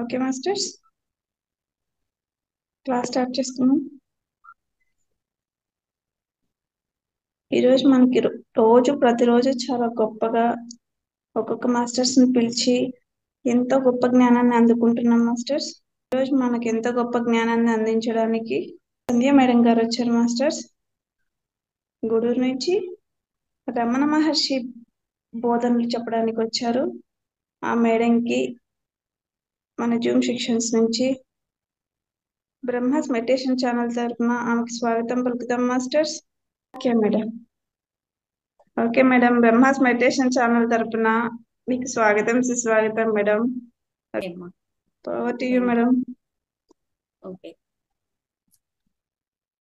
Okay masters, class start చేసుకున్నాం. ఈరోజు మనకి ప్రతిరోజు చాలా గొప్పగా ఒక్కొక్క మాస్టర్స్ని పిలిచి ఎంతో గొప్ప జ్ఞానాన్ని అందుకుంటున్నాం మాస్టర్స్. ఈరోజు మనకి ఎంతో గొప్ప జ్ఞానాన్ని అందించడానికి సంధ్య మేడం గారు వచ్చారు మాస్టర్స్. గూడూరు నుంచి రమణ మహర్షి బోధనలు చెప్పడానికి వచ్చారు. ఆ మేడంకి మన జూమ్ సెక్షన్స్ నుంచి బ్రహ్మాస్ మెడిటేషన్ ఛానల్ తరఫున ఆమెకు స్వాగతం పలుకుతాం masters. Okay madam, Brahma's meditation channel తరఫున మీకు స్వాగతం సుస్వాగతం madam. Over to you madam. Okay,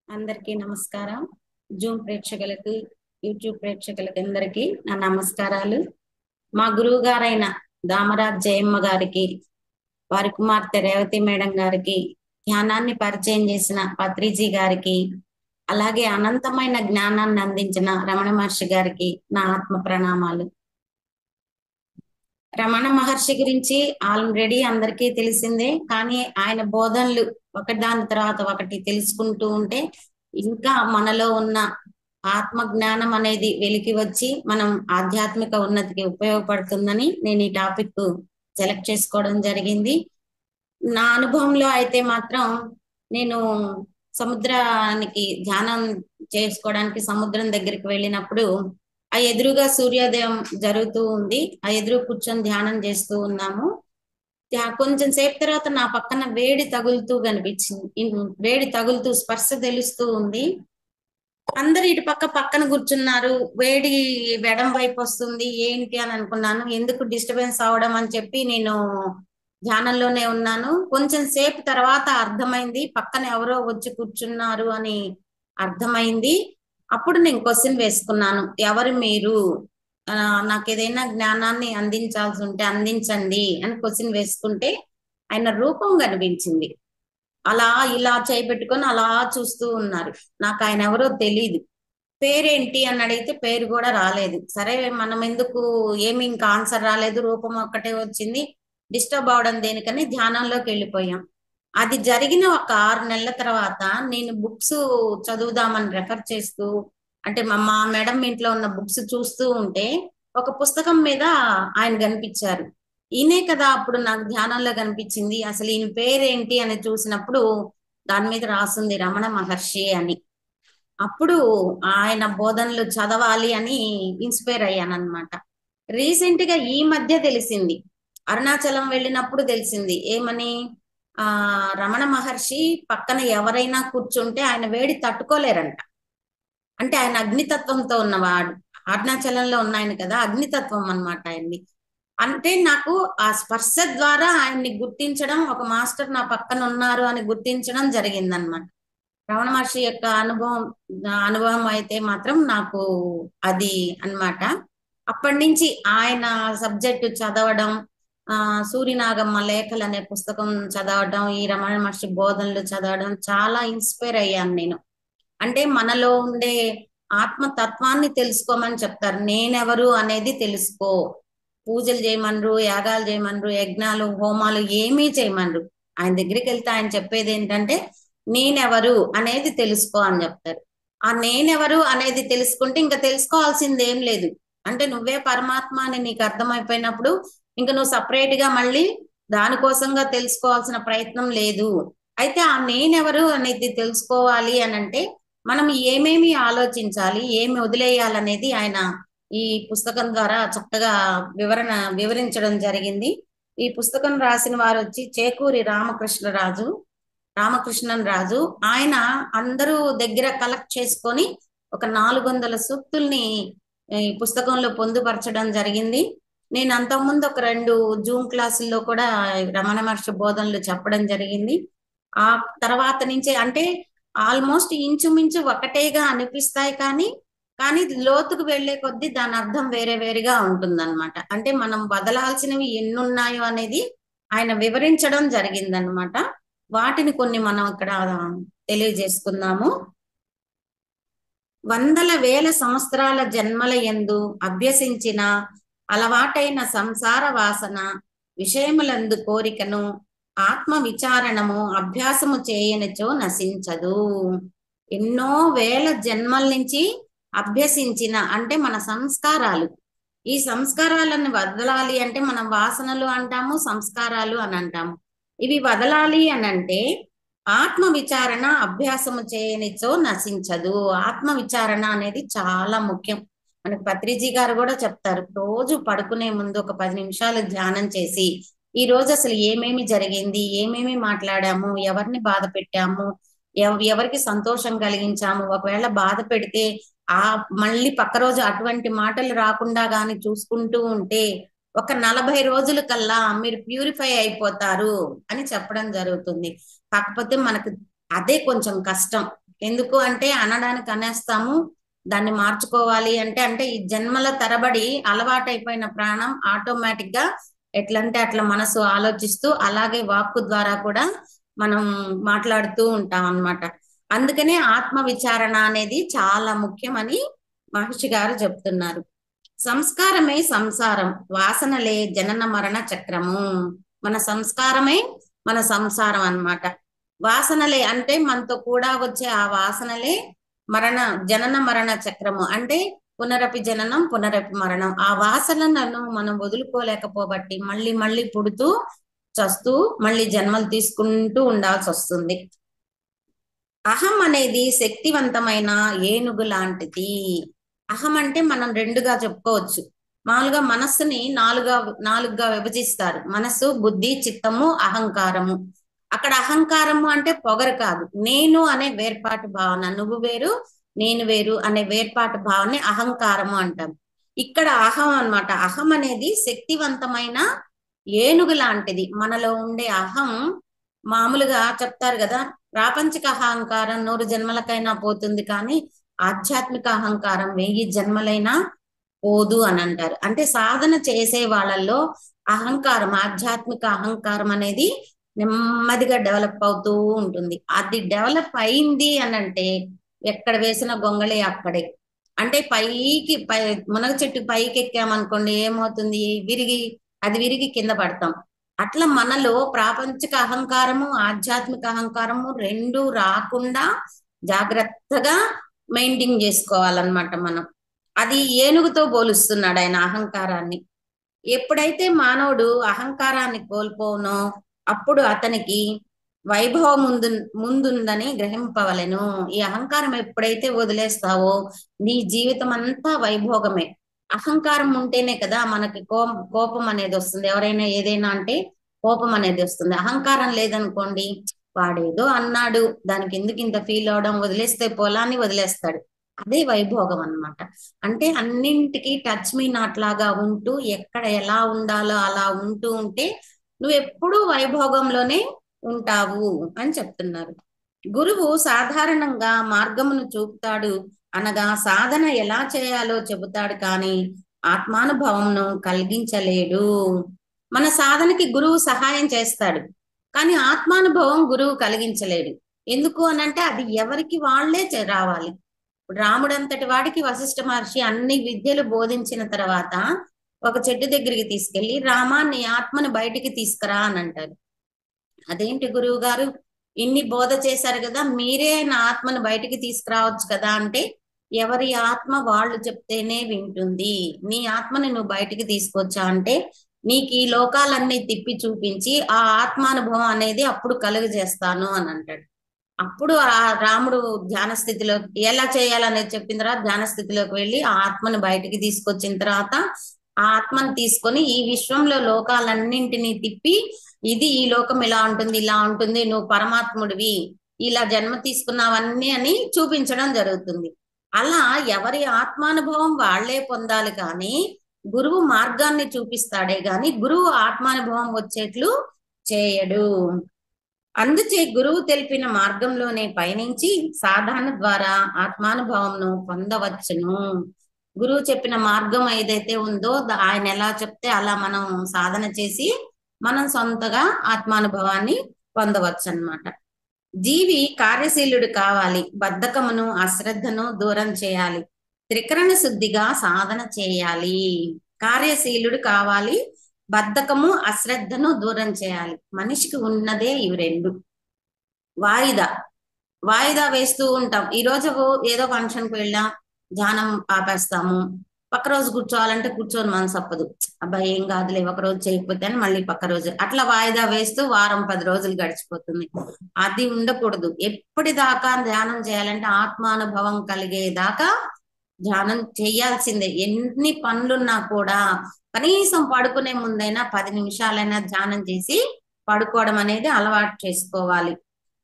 అందరికీ నమస్కారం. జూమ్ ప్రేక్షకులకు, యూట్యూబ్ ప్రేక్షకులకు అందరికీ నా నమస్కారాలు. మా గురువు గారైన దామరాజ్ జయమ్మ గారికి, వారి కుమార్తె రేవతి మేడం గారికి, జ్ఞానాన్ని పరిచయం చేసిన పత్రిజీ గారికి, అలాగే అనంతమైన జ్ఞానాన్ని అందించిన రమణ మహర్షి గారికి నా ఆత్మ ప్రణామాలు. రమణ మహర్షి గురించి ఆల్రెడీ అందరికీ తెలిసిందే, కానీ ఆయన బోధనలు ఒకదాని తర్వాత ఒకటి తెలుసుకుంటూ ఉంటే ఇంకా మనలో ఉన్న ఆత్మ జ్ఞానం అనేది వెలికి వచ్చి మనం ఆధ్యాత్మిక ఉన్నతికి ఉపయోగపడుతుందని నేను ఈ టాపిక్ సెలెక్ట్ చేసుకోవడం జరిగింది. నా అనుభవంలో అయితే మాత్రం నేను సముద్రానికి ధ్యానం చేసుకోవడానికి సముద్రం దగ్గరికి వెళ్ళినప్పుడు ఆ ఎదురుగా సూర్యోదయం జరుగుతూ ఉంది. ఆ ఎదురు కూర్చొని ధ్యానం చేస్తూ ఉన్నాము. కొంచెం సేపు తర్వాత నా పక్కన వేడి తగులుతూ కనిపించింది. వేడి తగులుతూ స్పర్శ తెలుస్తూ ఉంది. అందరు ఇటు పక్కన కూర్చున్నారు. వేడి వెడం వైపు వస్తుంది, ఏంటి అని అనుకున్నాను. ఎందుకు డిస్టర్బెన్స్ అవడం అని చెప్పి నేను ధ్యానంలోనే ఉన్నాను. కొంచెం సేపు తర్వాత అర్థమైంది, పక్కన ఎవరో వచ్చి కూర్చున్నారు అని అర్థమైంది. అప్పుడు నేను క్వశ్చన్ వేసుకున్నాను, ఎవరు మీరు, నాకు ఏదైనా జ్ఞానాన్ని అందించాల్సి ఉంటే అందించండి అని క్వశ్చన్ వేసుకుంటే ఆయన రూపం కనిపించింది. అలా ఇలా చేయబెట్టుకొని అలా చూస్తూ ఉన్నారు. నాకు ఆయన ఎవరో తెలియదు. పేరేంటి అని అడిగితే పేరు కూడా రాలేదు. సరే, మనం ఎందుకు, ఏమి ఇంకా ఆన్సర్ రాలేదు, రూపం ఒక్కటే వచ్చింది, డిస్టర్బ్ అవడం దేనికని ధ్యానంలోకి వెళ్ళిపోయాం. అది జరిగిన ఒక 6 నెలల తర్వాత నేను బుక్స్ చదువుదామని రెఫర్ చేస్తూ, అంటే మా మేడం ఇంట్లో ఉన్న బుక్స్ చూస్తూ ఉంటే ఒక పుస్తకం మీద ఆయన కనిపించారు. ఈయనే కదా అప్పుడు నాకు ధ్యానంలో కనిపించింది, అసలు ఈయన పేరేంటి అని చూసినప్పుడు దాని మీద రాసింది రమణ మహర్షి అని. అప్పుడు ఆయన బోధనలు చదవాలి అని ఇన్స్పైర్ అయ్యాను అనమాట. రీసెంట్ గా ఈ మధ్య తెలిసింది, అరుణాచలం వెళ్ళినప్పుడు తెలిసింది. ఏమని, రమణ మహర్షి పక్కన ఎవరైనా కూర్చుంటే ఆయన వేడి తట్టుకోలేరంట. అంటే ఆయన అగ్నితత్వంతో ఉన్నవాడు. అరుణాచలంలో ఉన్నాయన కదా, అగ్నితత్వం అనమాట ఆయన్ని. అంటే నాకు ఆ స్పర్శ ద్వారా ఆయన్ని గుర్తించడం, ఒక మాస్టర్ నా పక్కన ఉన్నారు అని గుర్తించడం జరిగిందనమాట. రమణ మహర్షి యొక్క అనుభవం అయితే మాత్రం నాకు అది అన్నమాట. అప్పటి నుంచి ఆయన సబ్జెక్టు చదవడం, సూర్యనాగమ్మ లేఖలు అనే పుస్తకం చదవడం, ఈ రమణ మహర్షి బోధనలు చదవడం చాలా ఇన్స్పైర్ అయ్యాను నేను. అంటే మనలో ఉండే ఆత్మతత్వాన్ని తెలుసుకోమని చెప్తారు. నేనెవరు అనేది తెలుసుకో. పూజలు చేయమనరు, యాగాలు చేయమనరు, యజ్ఞాలు హోమాలు ఏమీ చేయమనరు. ఆయన దగ్గరికి వెళ్తే ఆయన చెప్పేది ఏంటంటే నేనెవరు అనేది తెలుసుకో అని చెప్తారు. ఆ నేనెవరు అనేది తెలుసుకుంటే ఇంకా తెలుసుకోవాల్సింది ఏం లేదు. అంటే నువ్వే పరమాత్మ అని నీకు అర్థమైపోయినప్పుడు ఇంకా నువ్వు సపరేట్ గా మళ్ళీ దానికోసంగా తెలుసుకోవాల్సిన ప్రయత్నం లేదు. అయితే ఆ నేనెవరు అనేది తెలుసుకోవాలి అని అంటే మనం ఏమేమి ఆలోచించాలి, ఏమి వదిలేయాలనేది ఆయన ఈ పుస్తకం ద్వారా చక్కగా వివరించడం జరిగింది. ఈ పుస్తకం రాసిన వారు వచ్చి చేకూరి రామకృష్ణన్ రాజు. ఆయన అందరూ దగ్గర కలెక్ట్ చేసుకొని ఒక 400 సూక్తుల్ని ఈ పుస్తకంలో పొందుపరచడం జరిగింది. నేను అంతకుముందు ఒక 2 జూమ్ క్లాసుల్లో కూడా రమణ మహర్షి బోధనలు చెప్పడం జరిగింది. ఆ తర్వాత నుంచే అంటే ఆల్మోస్ట్ ఇంచుమించు ఒకటేగా అనిపిస్తాయి, కానీ లోతుకు వెళ్లే కొద్దీ దాని అర్థం వేరే వేరేగా ఉంటుందన్నమాట. అంటే మనం వదలాల్సినవి ఎన్నున్నాయో అనేది ఆయన వివరించడం జరిగిందనమాట. వాటిని కొన్ని మనం ఇక్కడ తెలియజేసుకుందాము. వందల వేల సంవత్సరాల జన్మల యందు అభ్యసించిన అలవాటైన సంసార వాసన విషయములందు కోరికను ఆత్మ విచారణము అభ్యాసము చేయనిచో నశించదు. ఎన్నో వేల జన్మల నుంచి అభ్యసించిన అంటే మన సంస్కారాలు, ఈ సంస్కారాలను వదలాలి అంటే మనం వాసనలు అంటాము, సంస్కారాలు అని అంటాము. ఇవి వదలాలి అని అంటే ఆత్మ విచారణ అభ్యాసము చేయనిచో నశించదు. ఆత్మ విచారణ అనేది చాలా ముఖ్యం. మనకు పత్రిజీ గారు కూడా చెప్తారు, రోజు పడుకునే ముందు ఒక 10 నిమిషాలు ధ్యానం చేసి ఈ రోజు అసలు ఏమేమి జరిగింది, ఏమేమి మాట్లాడాము, ఎవరిని బాధ పెట్టాము, ఎవరికి సంతోషం కలిగించాము, ఒకవేళ బాధ పెడితే ఆ మళ్ళీ పక్క రోజు అటువంటి మాటలు రాకుండా గాని చూసుకుంటూ ఉంటే ఒక 40 రోజుల కల్లా మీరు ప్యూరిఫై అయిపోతారు అని చెప్పడం జరుగుతుంది. కాకపోతే మనకు అదే కొంచెం కష్టం. ఎందుకు అంటే అనడానికి అనేస్తాము, దాన్ని మార్చుకోవాలి అంటే అంటే ఈ జన్మల తరబడి అలవాటైపోయిన ప్రాణం ఆటోమేటిక్ గా ఎట్లంటే అట్లా మనసు ఆలోచిస్తూ అలాగే వాక్కు ద్వారా కూడా మనం మాట్లాడుతూ ఉంటాం అన్నమాట. అందుకనే ఆత్మ విచారణ అనేది చాలా ముఖ్యమని మహర్షి గారు చెప్తున్నారు. సంస్కారమే సంసారం, వాసనలే జనన మరణ చక్రము. మన సంస్కారమే మన సంసారం అన్నమాట. వాసనలే అంటే మనతో కూడా వచ్చే ఆ వాసనలే జనన మరణ చక్రము అంటే పునరపి జననం పునరపి మరణం. ఆ వాసనలను మనం వదులుకోలేకపోబట్టి మళ్ళీ మళ్ళీ పుడుతూ చస్తూ మళ్ళీ జన్మలు తీసుకుంటూ ఉండాల్సి వస్తుంది. అహం అనేది శక్తివంతమైన ఏనుగు లాంటిది. అహం అంటే మనం రెండుగా చెప్పుకోవచ్చు. మామూలుగా మనస్సుని నాలుగుగా విభజిస్తారు. మనస్సు, బుద్ధి, చిత్తము, అహంకారము. అక్కడ అహంకారము అంటే పొగరు కాదు, నేను అనే వేర్పాటు భావన. నువ్వు వేరు నేను వేరు అనే వేర్పాటు భావనే అహంకారము అంటాం. ఇక్కడ అహం అన్నమాట. అహం అనేది శక్తివంతమైన ఏనుగు లాంటిది. మనలో ఉండే అహం మామూలుగా చెప్తారు కదా, ప్రాపంచిక అహంకారం 100 జన్మలకైనా పోతుంది కానీ ఆధ్యాత్మిక అహంకారం 1000 జన్మలైనా పోదు అని అంటారు. అంటే సాధన చేసే వాళ్ళల్లో అహంకారం, ఆధ్యాత్మిక అహంకారం అనేది నెమ్మదిగా డెవలప్ అవుతూ ఉంటుంది. అది డెవలప్ అయింది అని అంటే ఎక్కడ వేసిన గొంగళి అక్కడే. అంటే మునగ చెట్టు పైకి ఎక్కామనుకోండి, ఏమవుతుంది, అది విరిగి కింద పడతాం. అట్లా మనలో ప్రాపంచిక అహంకారము, ఆధ్యాత్మిక అహంకారము రెండు రాకుండా జాగ్రత్తగా మెయింటైన్ చేసుకోవాలన్నమాట మనం. అది ఏనుగుతో పోలుస్తున్నాడు ఆయన అహంకారాన్ని. ఎప్పుడైతే మానవుడు అహంకారాన్ని కోల్పోనో అప్పుడు అతనికి వైభవం ముందుందని గ్రహింపవలెను. ఈ అహంకారం ఎప్పుడైతే వదిలేస్తావో నీ జీవితం అంతా వైభోగమే. అహంకారం ఉంటేనే కదా మనకి కోపం అనేది వస్తుంది. ఎవరైనా ఏదైనా అంటే కోపం అనేది వస్తుంది. అహంకారం లేదనుకోండి, వాడేదో అన్నాడు దానికి ఎందుకు ఇంత ఫీల్ అవడం, వదిలేస్తే పొలాన్ని వదిలేస్తాడు. అదే వైభోగం అన్నమాట. అంటే అన్నింటికి టచ్ మీ నాట్ లాగా ఉంటూ ఎక్కడ ఎలా ఉండాలో అలా ఉంటూ ఉంటే నువ్వు ఎప్పుడూ వైభోగంలోనే ఉంటావు అని చెప్తున్నారు. గురువు సాధారణంగా మార్గమును చూపుతాడు అనగా సాధన ఎలా చేయాలో చెబుతాడు కానీ ఆత్మానుభవంను కలిగించలేడు. మన సాధనకి గురువు సహాయం చేస్తాడు కానీ ఆత్మానుభవం గురువు కలిగించలేడు. ఎందుకు అనంటే అది ఎవరికి వాళ్లే రావాలి. రాముడంతటి వాడికి వశిష్ఠ మహర్షి అన్ని విద్యలు బోధించిన తర్వాత ఒక చెట్టు దగ్గరికి తీసుకెళ్లి రామాన్ని ఆత్మను బయటికి తీసుకురా అని అంటారు. అదేంటి గురువు గారు, ఇన్ని బోధ చేశారు కదా, మీరే నా ఆత్మను బయటికి తీసుకురావచ్చు కదా అంటే ఎవరి ఆత్మ వాళ్ళు చెప్తేనే వింటుంది. నీ ఆత్మని నువ్వు బయటికి తీసుకొచ్చా అంటే నీకు ఈ లోకాలన్నీ తిప్పి చూపించి ఆ ఆత్మానుభవం అనేది అప్పుడు కలుగజేస్తాను అని అంటాడు. అప్పుడు ఆ రాముడు ధ్యాన స్థితిలో ఎలా చేయాలనేది చెప్పిన తర్వాత ధ్యాన స్థితిలోకి వెళ్ళి ఆ ఆత్మను బయటికి తీసుకొచ్చిన తర్వాత ఆ ఆత్మను తీసుకొని ఈ విశ్వంలో లోకాలన్నింటినీ తిప్పి ఇది ఈ లోకం ఇలా ఉంటుంది, ఇలా ఉంటుంది, నువ్వు పరమాత్ముడివి, ఇలా జన్మ తీసుకున్నావన్నీ అని చూపించడం జరుగుతుంది. అలా ఎవరి ఆత్మానుభవం వాళ్లే పొందాలి కానీ గురువు మార్గాన్ని చూపిస్తాడే గాని గురువు ఆత్మానుభవం వచ్చేట్లు చేయడు. అందుచే గురువు తెలిపిన మార్గంలోనే పయనించి సాధన ద్వారా ఆత్మానుభవంను పొందవచ్చును. గురువు చెప్పిన మార్గం ఏదైతే ఉందో ఆయన ఎలా చెప్తే అలా మనం సాధన చేసి మనం సొంతగా ఆత్మానుభవాన్ని పొందవచ్చు అన్నమాట. జీవి కార్యశీలుడు కావాలి, బద్ధకమును అశ్రద్ధను దూరం చేయాలి, త్రికరణ శుద్ధిగా సాధన చేయాలి. కార్యశీలుడు కావాలి, బద్ధకము అశ్రద్ధను దూరం చేయాలి. మనిషికి ఉన్నదే ఇవి రెండు. వాయిదా వాయిదా వేస్తూ ఉంటాం. ఈ రోజు ఏదో ఫంక్షన్కి వెళ్ళాం, ధ్యానం ఆపేస్తాము. పక్క రోజు కూర్చోవాలంటే కూర్చొని మనసు అప్పదు. అబ్బాయి ఏం కాదులే, ఒక రోజు చేయకపోతే అని మళ్ళీ పక్క రోజు అట్లా వాయిదా వేస్తూ వారం 10 రోజులు గడిచిపోతుంది. అది ఉండకూడదు. ఎప్పటిదాకా ధ్యానం చేయాలంటే ఆత్మానుభవం కలిగేదాకా ధ్యానం చేయాల్సిందే. ఎన్ని పనులున్నా కూడా కనీసం పడుకునే ముందైనా 10 నిమిషాలైనా ధ్యానం చేసి పడుకోవడం అనేది అలవాటు చేసుకోవాలి.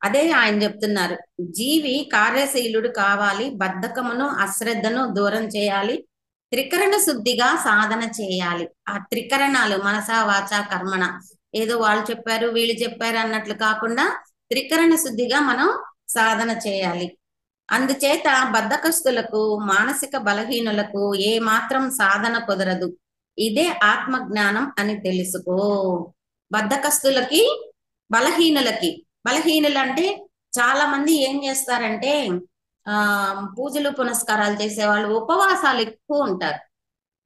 అదే ఆయన చెప్తున్నారు, జీవి కార్యశీలుడు కావాలి, బద్ధకమును అశ్రద్ధను దూరం చేయాలి, త్రికరణ శుద్ధిగా సాధన చేయాలి. ఆ త్రికరణాలు మనస వాచ కర్మణ, ఏదో వాళ్ళు చెప్పారు వీళ్ళు చెప్పారు అన్నట్లు కాకుండా త్రికరణ శుద్ధిగా మనం సాధన చేయాలి. అందుచేత బద్ధకస్తులకు, మానసిక బలహీనులకు ఏ మాత్రం సాధన కుదరదు. ఇదే ఆత్మ జ్ఞానం అని తెలుసుకో. బద్ధకస్తులకి, బలహీనులకి, బలహీనులు అంటే చాలా మంది ఏం చేస్తారంటే పూజలు పునస్కారాలు చేసేవాళ్ళు ఉపవాసాలు ఎక్కువ ఉంటారు.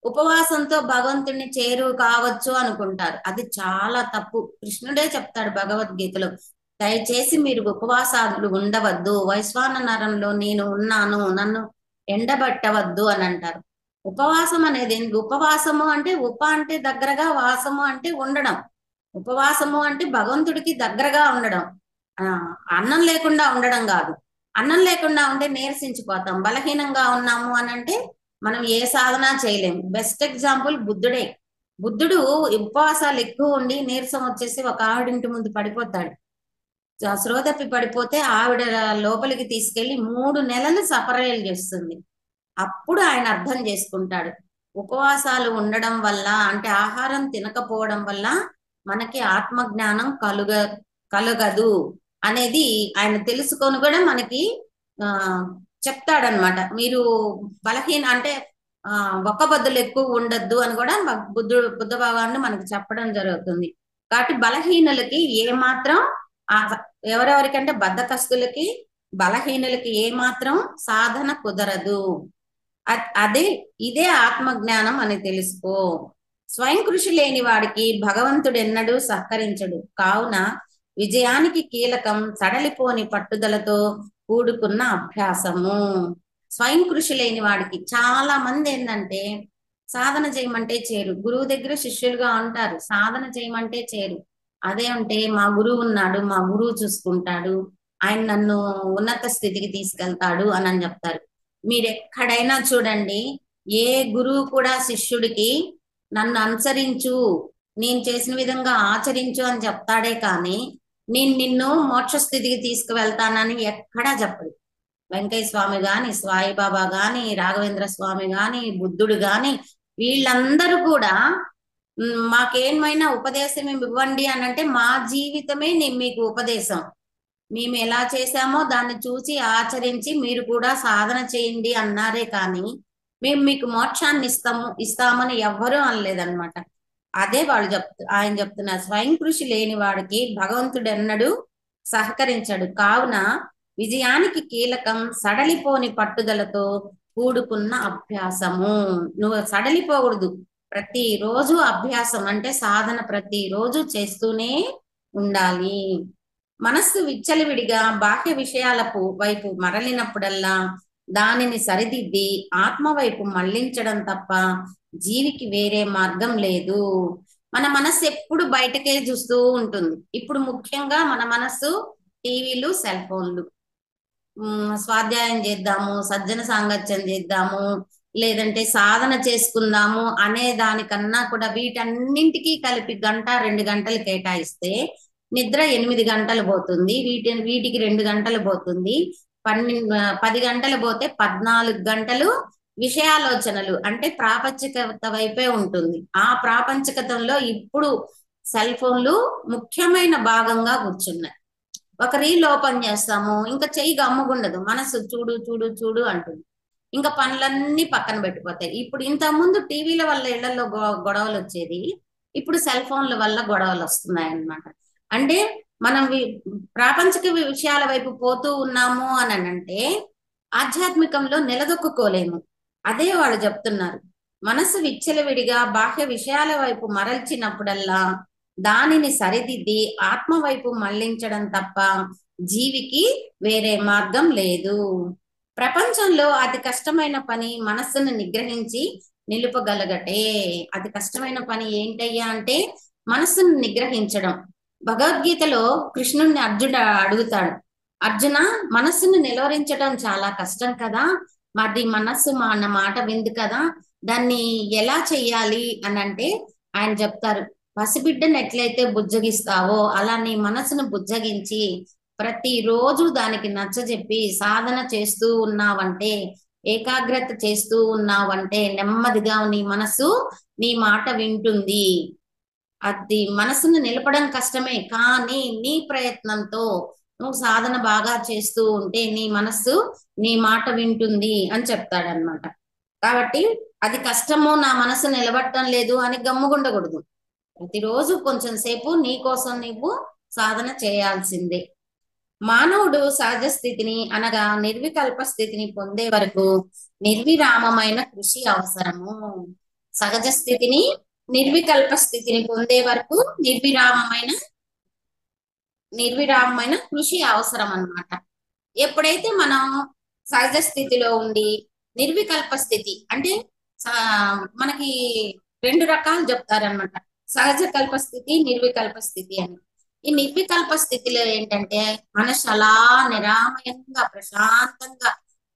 ఉపవాసంతో భగవంతుడిని చేరు కావచ్చు అనుకుంటారు. అది చాలా తప్పు. కృష్ణుడే చెప్తాడు భగవద్గీతలో, దయచేసి మీరు ఉపవాసాలు ఉండవద్దు, వైశ్వానరంలో నేను ఉన్నాను, నన్ను ఎండబట్టవద్దు అని అంటారు. ఉపవాసం అనేది ఉపవాసము అంటే ఉప అంటే దగ్గరగా, వాసము అంటే ఉండడం. ఉపవాసము అంటే భగవంతుడికి దగ్గరగా ఉండడం, అన్నం లేకుండా ఉండడం కాదు. అన్నం లేకుండా ఉంటే నీరసించిపోతాం. బలహీనంగా ఉన్నాము అని అంటే మనం ఏ సాధన చేయలేము. బెస్ట్ ఎగ్జాంపుల్ బుద్ధుడే. బుద్ధుడు ఉపవాసాలు ఎక్కువ ఉండి నీరసం వచ్చేసి ఒక ఆవిడింటి ముందు పడిపోతాడు. శ్రోతప్పి పడిపోతే ఆవిడ లోపలికి తీసుకెళ్లి 3 నెలలు సపరేలు చేస్తుంది. అప్పుడు ఆయన అర్థం చేసుకుంటాడు, ఉపవాసాలు ఉండడం వల్ల అంటే ఆహారం తినకపోవడం వల్ల మనకి ఆత్మజ్ఞానం కలుగదు అనేది ఆయన తెలుసుకొని కూడా మనకి చెప్తాడనమాట. మీరు బలహీన అంటే ఒక్కబద్దులు ఎక్కువ ఉండద్దు అని కూడా బుద్ధ భగవానుడు మనకి చెప్పడం జరుగుతుంది. కాబట్టి బలహీనులకి ఏమాత్రం ఎవరెవరికంటే బద్ధకస్తులకి, బలహీనులకి ఏమాత్రం సాధన కుదరదు. ఇదే ఆత్మజ్ఞానం అని తెలుసుకో. స్వయం కృషి లేని వాడికి భగవంతుడు ఎన్నడూ సహకరించడు. కావున విజయానికి కీలకం సడలిపోని పట్టుదలతో కూడుకున్న అభ్యాసము. స్వయం కృషి లేని వాడికి చాలా మంది ఏంటంటే సాధన చేయమంటే చేరు, గురువు దగ్గర శిష్యులుగా ఉంటారు, సాధన చేయమంటే చేరు. అదే అంటే మా గురువు ఉన్నాడు, మా గురువు చూసుకుంటాడు, ఆయన నన్ను ఉన్నత స్థితికి తీసుకెళ్తాడు అని చెప్తారు. మీరు ఎక్కడైనా చూడండి, ఏ గురువు కూడా శిష్యుడికి నన్ను అనుసరించు, నేను చేసిన విధంగా ఆచరించు అని చెప్తాడే కానీ నేను నిన్ను మోక్ష స్థితికి తీసుకువెళ్తానని ఎక్కడా చెప్పడు. వెంకయ్య స్వామి గాని, సాయిబాబా గాని, రాఘవేంద్ర స్వామి గాని, బుద్ధుడు గాని, వీళ్ళందరూ కూడా మాకేమైనా ఉపదేశం ఇవ్వండి అని అంటే మా జీవితమే మీకు ఉపదేశం. మేము ఎలా చేశామో దాన్ని చూసి ఆచరించి మీరు కూడా సాధన చేయండి అన్నారే కానీ మేము మీకు మోక్షాన్ని ఇస్తామని ఎవ్వరూ అనలేదన్నమాట. అదే ఆయన చెప్తున్నారు, స్వయం కృషి లేని వాడికి భగవంతుడు ఎన్నడూ సహకరించడు. కావున విజయానికి కీలకం సడలిపోని పట్టుదలతో కూడుకున్న అభ్యాసము. నువ్వు సడలిపోకూడదు. ప్రతిరోజు అభ్యాసం అంటే సాధన ప్రతిరోజు చేస్తూనే ఉండాలి. మనస్సు విచ్చలవిడిగా బాహ్య విషయాల వైపు మరలినప్పుడల్లా దానిని సరిదిద్ది ఆత్మ వైపు మళ్లించడం తప్ప జీవికి వేరే మార్గం లేదు. మన మనస్సు ఎప్పుడు బయటకే చూస్తూ ఉంటుంది. ఇప్పుడు ముఖ్యంగా మన మనస్సు టీవీలు, సెల్ ఫోన్లు. స్వాధ్యాయం చేద్దాము, సజ్జన సాంగత్యం చేద్దాము, లేదంటే సాధన చేసుకుందాము అనే దానికన్నా కూడా వీటన్నింటికీ కలిపి 1-2 గంటలు కేటాయిస్తే నిద్ర 8 గంటలు పోతుంది, వీటికి 2 గంటలు పోతుంది, 10 గంటలు పోతే 14 గంటలు విషయాలోచనలు అంటే ప్రాపంచికత వైపే ఉంటుంది. ఆ ప్రాపంచికతంలో ఇప్పుడు సెల్ ఫోన్లు ముఖ్యమైన భాగంగా కూర్చున్నాయి. ఒక రీల్ ఓపెన్ చేస్తాము, ఇంకా చెయ్యి గమ్ముగుండదు, మనసు చూడు చూడు చూడు అంటుంది. ఇంకా పనులన్నీ పక్కన పెట్టిపోతాయి. ఇప్పుడు ఇంతకుముందు టీవీల వల్ల ఇళ్లలో గొడవలు వచ్చేది, ఇప్పుడు సెల్ ఫోన్ల వల్ల గొడవలు వస్తున్నాయి అన్నమాట. అంటే మనం ప్రాపంచిక విషయాల వైపు పోతూ ఉన్నాము అని అంటే ఆధ్యాత్మికంలో నిలదొక్కుకోలేము. అదే వాళ్ళు చెప్తున్నారు, మనసు విచ్చలవిడిగా బాహ్య విషయాల వైపు మరల్చినప్పుడల్లా దానిని సరిదిద్ది ఆత్మ వైపు మళ్లించడం తప్ప జీవికి వేరే మార్గం లేదు. ప్రపంచంలో అతి కష్టమైన పని మనస్సును నిగ్రహించి నిలుపగలగటే. అతి కష్టమైన పని ఏంటయ్యా అంటే మనస్సును నిగ్రహించడం. భగవద్గీతలో కృష్ణుణ్ణి అర్జునుడు అడుగుతాడు, అర్జున, మనస్సును నిలువరించడం చాలా కష్టం కదా, మరి మనస్సు మన మాట విందు కదా, దాన్ని ఎలా చెయ్యాలి అని అంటే ఆయన చెప్తారు, పసిబిడ్డను ఎట్లయితే బుజ్జగిస్తావో అలా నీ మనసును బుజ్జగించి ప్రతిరోజు దానికి నచ్చజెప్పి సాధన చేస్తూ ఉన్నావంటే, ఏకాగ్రత చేస్తూ ఉన్నావంటే నెమ్మదిగా నీ మనసు నీ మాట వింటుంది. అది మనసును నిలపడం కష్టమే, కానీ నీ ప్రయత్నంతో నువ్వు సాధన బాగా చేస్తూ ఉంటే నీ మనస్సు నీ మాట వింటుంది అని చెప్తాడనమాట. కాబట్టి అది కష్టము, నా మనసు నిలబడటం లేదు అని గమ్ముగుండకూడదు. ప్రతిరోజు కొంచెం సేపు నీ కోసం నీవు సాధన చేయాల్సిందే. మానవుడు సహజ స్థితిని అనగా నిర్వికల్ప స్థితిని పొందే వరకు నిర్విరామమైన కృషి అవసరము. సహజ స్థితిని నిర్వికల్ప స్థితిని పొందే వరకు నిర్విరామమైన కృషి అవసరం అన్నమాట. ఎప్పుడైతే మనం సహజ స్థితిలో ఉండి నిర్వికల్ప స్థితి అంటే మనకి రెండు రకాలు చెప్తారనమాట, సహజ కల్ప స్థితి, నిర్వికల్ప స్థితి అని. ఈ నిర్వికల్ప స్థితిలో ఏంటంటే మనసు అలా నిరామయంగా ప్రశాంతంగా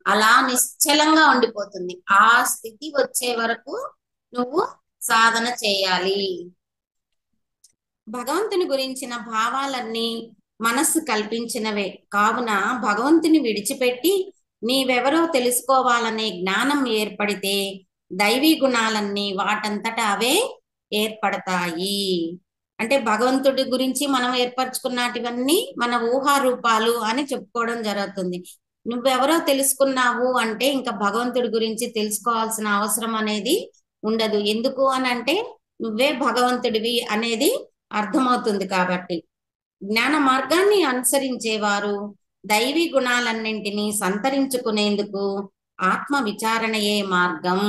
అలా నిశ్చలంగా ఉండిపోతుంది. ఆ స్థితి వచ్చే వరకు నువ్వు సాధన చేయాలి. భగవంతుని గురించిన భావాలన్నీ మనస్సు కల్పించినవే కావున భగవంతుని విడిచిపెట్టి నీవెవరో తెలుసుకోవాలనే జ్ఞానం ఏర్పడితే దైవీ గుణాలన్నీ వాటంతట అవే ఏర్పడతాయి. అంటే భగవంతుడి గురించి మనం ఏర్పరచుకున్నటివన్నీ మన ఊహారూపాలు అని చెప్పుకోవడం జరుగుతుంది. నువ్వెవరో తెలుసుకున్నావు అంటే ఇంకా భగవంతుడి గురించి తెలుసుకోవాల్సిన అవసరం అనేది ఉండదు. ఎందుకు అని అంటే నువ్వే భగవంతుడివి అనేది అర్థమవుతుంది. కాబట్టి జ్ఞాన మార్గాన్ని అనుసరించేవారు దైవీ గుణాలన్నింటినీ సంతరించుకునేందుకు ఆత్మ విచారణయే మార్గం.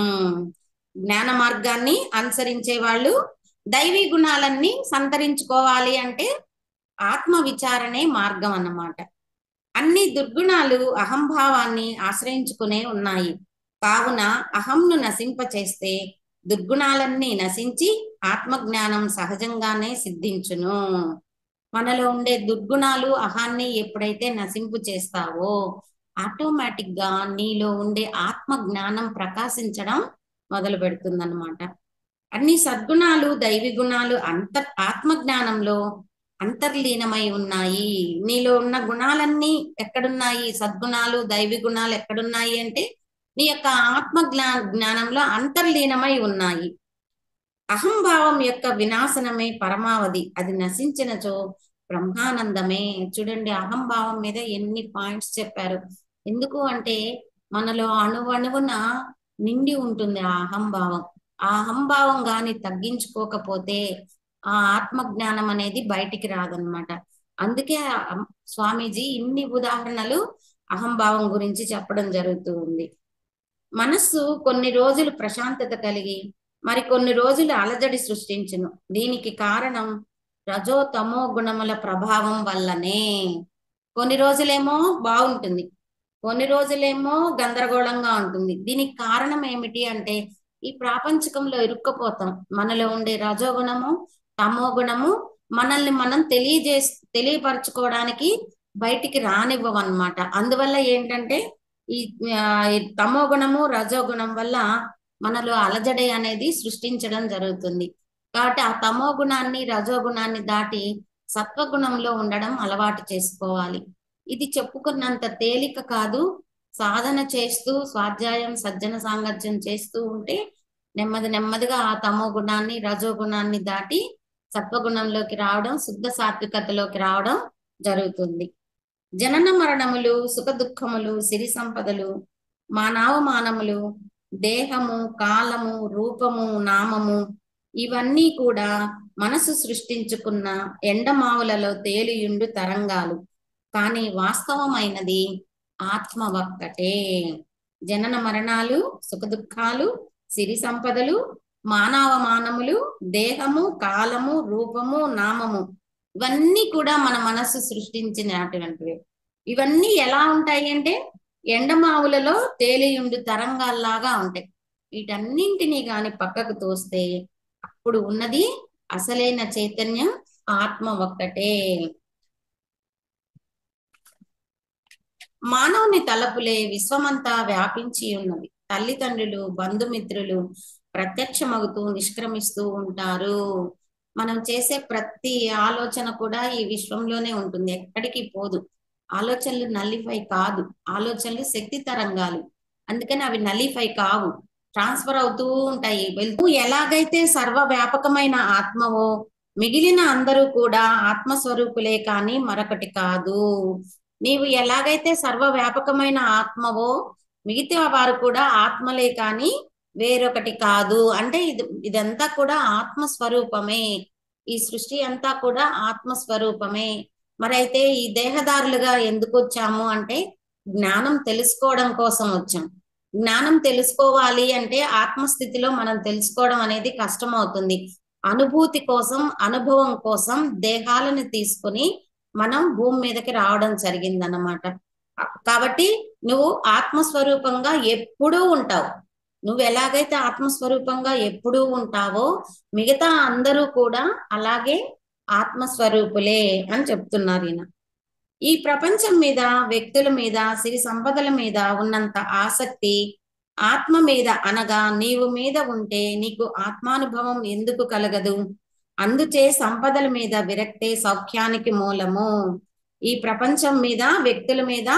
జ్ఞాన మార్గాన్ని అనుసరించే వాళ్ళు దైవీ గుణాలన్నీ సంతరించుకోవాలి అంటే ఆత్మ విచారణే మార్గం అన్నమాట. అన్ని దుర్గుణాలు అహంభావాన్ని ఆశ్రయించుకునే ఉన్నాయి. కావున అహంను నశింపచేస్తే దుర్గుణాలన్నీ నశించి ఆత్మజ్ఞానం సహజంగానే సిద్ధించును. మనలో ఉండే దుర్గుణాలు అహాన్ని ఎప్పుడైతే నశింపు చేస్తావో ఆటోమేటిక్ గా నీలో ఉండే ఆత్మ జ్ఞానం ప్రకాశించడం మొదలు పెడుతుందన్నమాట. అన్ని సద్గుణాలు దైవీ గుణాలు ఆత్మ జ్ఞానంలో అంతర్లీనమై ఉన్నాయి. నీలో ఉన్న గుణాలన్నీ ఎక్కడున్నాయి, సద్గుణాలు దైవీ గుణాలు ఎక్కడున్నాయి అంటే నీ యొక్క ఆత్మ జ్ఞానంలో అంతర్లీనమై ఉన్నాయి. అహంభావం యొక్క వినాశనమే పరమావధి, అది నశించినచో బ్రహ్మానందమే. చూడండి, అహంభావం మీద ఎన్ని పాయింట్స్ చెప్పారు. ఎందుకు అంటే మనలో అణువణువున నిండి ఉంటుంది ఆ అహంభావం. ఆ అహంభావం గాని తగ్గించుకోకపోతే ఆ ఆత్మ జ్ఞానం అనేది బయటికి రాదనమాట. అందుకే స్వామీజీ ఇన్ని ఉదాహరణలు అహంభావం గురించి చెప్పడం జరుగుతూ ఉంది. మనస్సు కొన్ని రోజులు ప్రశాంతత కలిగి మరి కొన్ని రోజులు అలజడి సృష్టించును. దీనికి కారణం రజో తమో గుణముల ప్రభావం వల్లనే. కొన్ని రోజులేమో బాగుంటుంది, కొన్ని రోజులేమో గందరగోళంగా ఉంటుంది. దీనికి కారణం ఏమిటి అంటే ఈ ప్రాపంచకంలో ఇరుక్కుపోతాం. మనలో ఉండే రజోగుణము తమో గుణము మనల్ని మనం తెలియపరచుకోవడానికి బయటికి రానివ్వవన్నమాట. అందువల్ల ఏంటంటే ఈ తమో గుణము రజోగుణం వల్ల మనలో అలజడి అనేది సృష్టించడం జరుగుతుంది. కాబట్టి ఆ తమో గుణాన్ని రజోగుణాన్ని దాటి సత్వగుణంలో ఉండడం అలవాటు చేసుకోవాలి. ఇది చెప్పుకున్నంత తేలిక కాదు. సాధన చేస్తూ స్వాధ్యాయం సజ్జన సాంగత్యం చేస్తూ ఉంటే నెమ్మదిగా ఆ తమో గుణాన్ని రజోగుణాన్ని దాటి సత్వగుణంలోకి రావడం, శుద్ధ సాత్వికతలోకి రావడం జరుగుతుంది. జనన మరణములు, సుఖ దుఃఖములు, సిరి సంపదలు, మానవమానములు, దేహము, కాలము, రూపము, నామము ఇవన్నీ కూడా మనసు సృష్టించుకున్న ఎండమావులలో తేలియుండు తరంగాలు. కానీ వాస్తవమైనది ఆత్మ ఒక్కటే. జనన మరణాలు, సుఖ దుఃఖాలు, సిరి సంపదలు, మానవమానములు, దేహము, కాలము, రూపము, నామము, ఇవన్నీ కూడా మన మనస్సు సృష్టించినటువంటివి. ఇవన్నీ ఎలా ఉంటాయి అంటే ఎండమావులలో తేలియుండు తరంగాల్లాగా ఉంటాయి. వీటన్నింటినీ గాని పక్కకు తోస్తే అప్పుడు ఉన్నది అసలైన చైతన్యం ఆత్మ ఒక్కటే. మానవుని తలపులే విశ్వమంతా వ్యాపించి ఉన్నవి. తల్లిదండ్రులు, బంధుమిత్రులు ప్రత్యక్షమవుతూ నిష్క్రమిస్తూ ఉంటారు. మనం చేసే ప్రతి ఆలోచన కూడా ఈ విశ్వంలోనే ఉంటుంది, ఎక్కడికి పోదు. ఆలోచనలు నల్లిఫై కాదు, ఆలోచనలు శక్తి తరంగాలు, అందుకని అవి నల్లిఫై కావు, ట్రాన్స్ఫర్ అవుతూ ఉంటాయి. వెళ్తూ ఎలాగైతే సర్వవ్యాపకమైన ఆత్మవో మిగిలిన అందరూ కూడా ఆత్మస్వరూపులే కానీ మరొకటి కాదు. నీవు ఎలాగైతే సర్వవ్యాపకమైన ఆత్మవో మిగతా వారు కూడా ఆత్మలే కానీ వేరొకటి కాదు. అంటే ఇదంతా కూడా ఆత్మస్వరూపమే. ఈ సృష్టి అంతా కూడా ఆత్మస్వరూపమే. మరైతే ఈ దేహదారులుగా ఎందుకు వచ్చాము అంటే జ్ఞానం తెలుసుకోవడం కోసం వచ్చాం. జ్ఞానం తెలుసుకోవాలి అంటే ఆత్మస్థితిలో మనం తెలుసుకోవడం అనేది కష్టం అవుతుంది. అనుభూతి కోసం, అనుభవం కోసం దేహాలను తీసుకుని మనం భూమి మీదకి రావడం జరిగిందన్నమాట. కాబట్టి నువ్వు ఆత్మస్వరూపంగా ఎప్పుడూ ఉంటావు. నువ్వు ఎలాగైతే ఆత్మస్వరూపంగా ఎప్పుడూ ఉంటావో మిగతా అందరూ కూడా అలాగే ఆత్మస్వరూపులే అని చెప్తున్నారు ఈయన. ఈ ప్రపంచం మీద, వ్యక్తుల మీద, సిరి సంపదల మీద ఉన్నంత ఆసక్తి ఆత్మ మీద అనగా నీవు మీద ఉంటే నీకు ఆత్మానుభవం ఎందుకు కలగదు? అందుచే సంపదల మీద విరక్తే సౌఖ్యానికి మూలము. ఈ ప్రపంచం మీద, వ్యక్తుల మీద,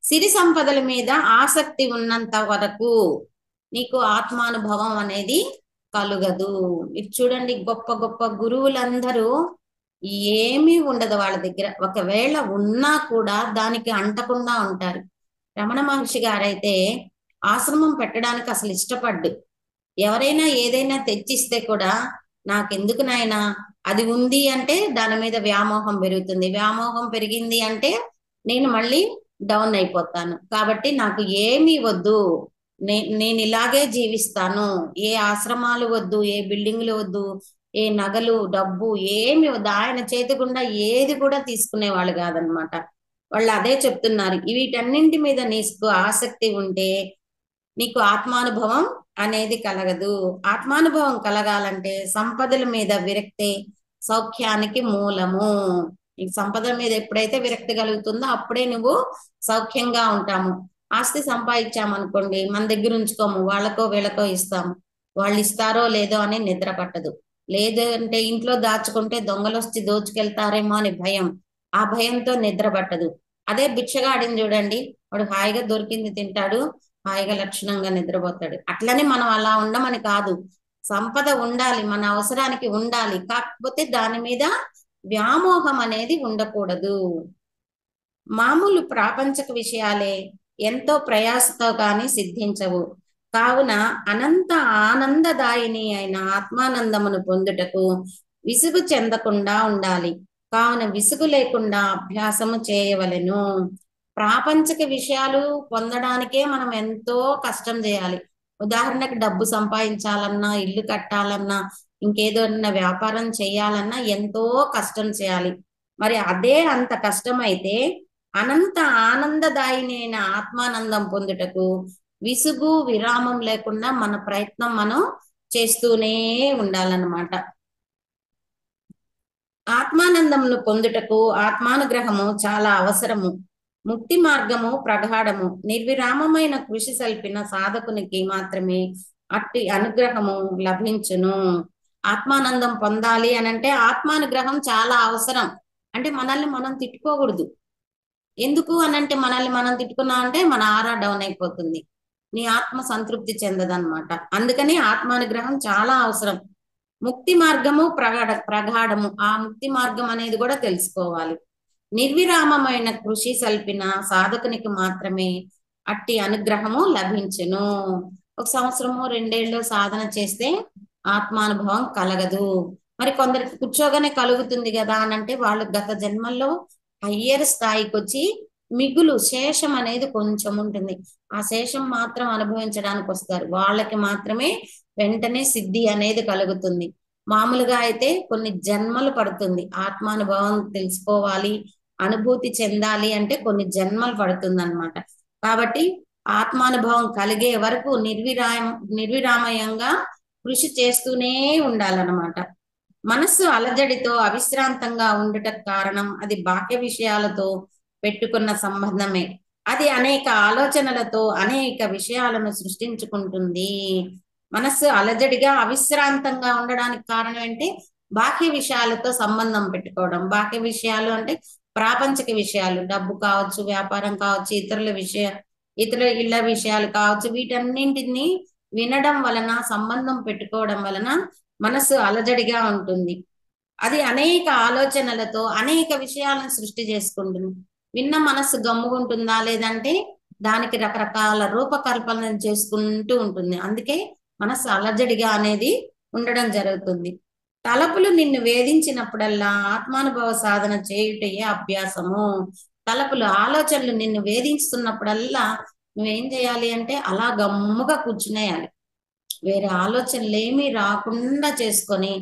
సిరి సంపదల మీద ఆసక్తి ఉన్నంత వరకు నీకు ఆత్మానుభవం అనేది కలుగదు. ఇది చూడండి, గొప్ప గొప్ప గురువులందరూ ఏమీ ఉండదు వాళ్ళ దగ్గర. ఒకవేళ ఉన్నా కూడా దానికి అంటకుండా ఉంటారు. రమణ మహర్షి గారైతే ఆశ్రమం పెట్టడానికి అసలు ఇష్టపడ్డు. ఎవరైనా ఏదైనా తెచ్చిస్తే కూడా నాకెందుకు నాయనా, అది ఉంది అంటే దాని మీద వ్యామోహం పెరుగుతుంది, వ్యామోహం పెరిగింది అంటే నేను మళ్ళీ డౌన్ అయిపోతాను. కాబట్టి నాకు ఏమీ వద్దు, నేను ఇలాగే జీవిస్తాను. ఏ ఆశ్రమాలు వద్దు, ఏ బిల్డింగ్లు వద్దు, ఏ నగలు, డబ్బు ఏమి వద్దు. ఆయన చేతి గుండా ఏది కూడా తీసుకునేవాళ్ళు కాదనమాట. వాళ్ళు అదే చెప్తున్నారు, వీటన్నింటి మీద నీకు ఆసక్తి ఉంటే నీకు ఆత్మానుభవం అనేది కలగదు. ఆత్మానుభవం కలగాలంటే సంపదల మీద విరక్తే సౌఖ్యానికి మూలము. నీకు సంపదల మీద ఎప్పుడైతే విరక్తి కలుగుతుందో అప్పుడే నువ్వు సౌఖ్యంగా ఉంటాము. ఆస్తి సంపాదించామనుకోండి, మన దగ్గర ఉంచుకోము, వాళ్ళకో వీళ్ళకో ఇస్తాము. వాళ్ళు ఇస్తారో లేదో అని నిద్ర పట్టదు. లేదంటే ఇంట్లో దాచుకుంటే దొంగలు వచ్చి దోచుకెళ్తారేమో అని భయం, ఆ భయంతో నిద్ర పట్టదు. అదే భిక్షగాడిని చూడండి, వాడు హాయిగా దొరికింది తింటాడు, హాయిగా లక్షణంగా నిద్రపోతాడు. అట్లనే మనం అలా ఉండమని కాదు, సంపద ఉండాలి, మన అవసరానికి ఉండాలి, కాకపోతే దాని మీద వ్యామోహం అనేది ఉండకూడదు. మామూలు ప్రాపంచక విషయాలే ఎంతో ప్రయాసతో కానీ సిద్ధించవు. కావున అనంత ఆనందదాయిని అయిన ఆత్మానందమును పొందుటకు విసుగు చెందకుండా ఉండాలి. కావున విసుగు లేకుండా అభ్యాసము చేయవలెను. ప్రాపంచక విషయాలు పొందడానికే మనం ఎంతో కష్టం చేయాలి. ఉదాహరణకు డబ్బు సంపాదించాలన్నా, ఇల్లు కట్టాలన్నా, ఇంకేదో వ్యాపారం చేయాలన్నా ఎంతో కష్టం చేయాలి. మరి అదే అంత కష్టమైతే అనంత ఆనందదాయిని అయిన ఆత్మానందం పొందుటకు విసుగు విరామం లేకుండా మన ప్రయత్నం మనం చేస్తూనే ఉండాలన్నమాట. ఆత్మానందమును పొందుటకు ఆత్మానుగ్రహము చాలా అవసరము. ముక్తి మార్గము ప్రగాఢము. నిర్విరామమైన కృషి సల్పిన సాధకునికి మాత్రమే అట్టి అనుగ్రహము లభించును. ఆత్మానందం పొందాలి అనంటే ఆత్మానుగ్రహం చాలా అవసరం. అంటే మనల్ని మనం తిట్టుకోకూడదు. ఎందుకు అనంటే మనల్ని మనం తిట్టుకున్నాం అంటే మన ఆరా డౌన్ అయిపోతుంది, నీ ఆత్మ సంతృప్తి చెందదనమాట. అందుకని ఆత్మానుగ్రహం చాలా అవసరం. ముక్తి మార్గము ప్రగాఢము. ఆ ముక్తి మార్గం అనేది కూడా తెలుసుకోవాలి. నిర్విరామమైన కృషి సల్పిన సాధకునికి మాత్రమే అట్టి అనుగ్రహము లభించును. ఒక సంవత్సరము 2 ఏళ్ళు సాధన చేస్తే ఆత్మానుభవం కలగదు. మరి కొందరికి కూర్చోగానే కలుగుతుంది కదా అనంటే వాళ్ళు గత జన్మల్లో హయ్యర్ స్థాయికి వచ్చి మిగులు శేషం అనేది కొంచెం ఉంటుంది. ఆ శేషం మాత్రం అనుభవించడానికి వస్తారు, వాళ్ళకి మాత్రమే వెంటనే సిద్ధి అనేది కలుగుతుంది. మామూలుగా అయితే కొన్ని జన్మలు పడుతుంది. ఆత్మానుభవం తెలుసుకోవాలి, అనుభూతి చెందాలి అంటే కొన్ని జన్మలు పడుతుంది అనమాట. కాబట్టి ఆత్మానుభవం కలిగే వరకు నిర్విరామయంగా కృషి చేస్తూనే ఉండాలన్నమాట. మనస్సు అలజడితో అవిశ్రాంతంగా ఉండుటకు కారణం అది బాహ్య విషయాలతో పెట్టుకున్న సంబంధమే. అది అనేక ఆలోచనలతో అనేక విషయాలను సృష్టించుకుంటుంది. మనస్సు అలజడిగా అవిశ్రాంతంగా ఉండడానికి కారణం ఏంటి? బాహ్య విషయాలతో సంబంధం పెట్టుకోవడం. బాహ్య విషయాలు అంటే ప్రాపంచిక విషయాలు, డబ్బు కావచ్చు, వ్యాపారం కావచ్చు, ఇతరుల ఇళ్ల విషయాలు కావచ్చు, వీటన్నింటినీ వినడం వలన, సంబంధం పెట్టుకోవడం వలన మనస్సు అలజడిగా ఉంటుంది. అది అనేక ఆలోచనలతో అనేక విషయాలను సృష్టి చేసుకుంటుంది. విన్న మనస్సు గమ్ముకుంటుందా? లేదంటే దానికి రకరకాల రూపకల్పన చేసుకుంటూ ఉంటుంది. అందుకే మనస్సు అలజడిగా అనేది ఉండడం జరుగుతుంది. తలపులు నిన్ను వేధించినప్పుడల్లా ఆత్మానుభవ సాధన చేయుటయే అభ్యాసము. తలపులు, ఆలోచనలు నిన్ను వేధిస్తున్నప్పుడల్లా నువ్వేం చేయాలి అంటే అలా గమ్ముగా కూర్చునేయాలి. వేరే ఆలోచనలు ఏమీ రాకుండా చేసుకొని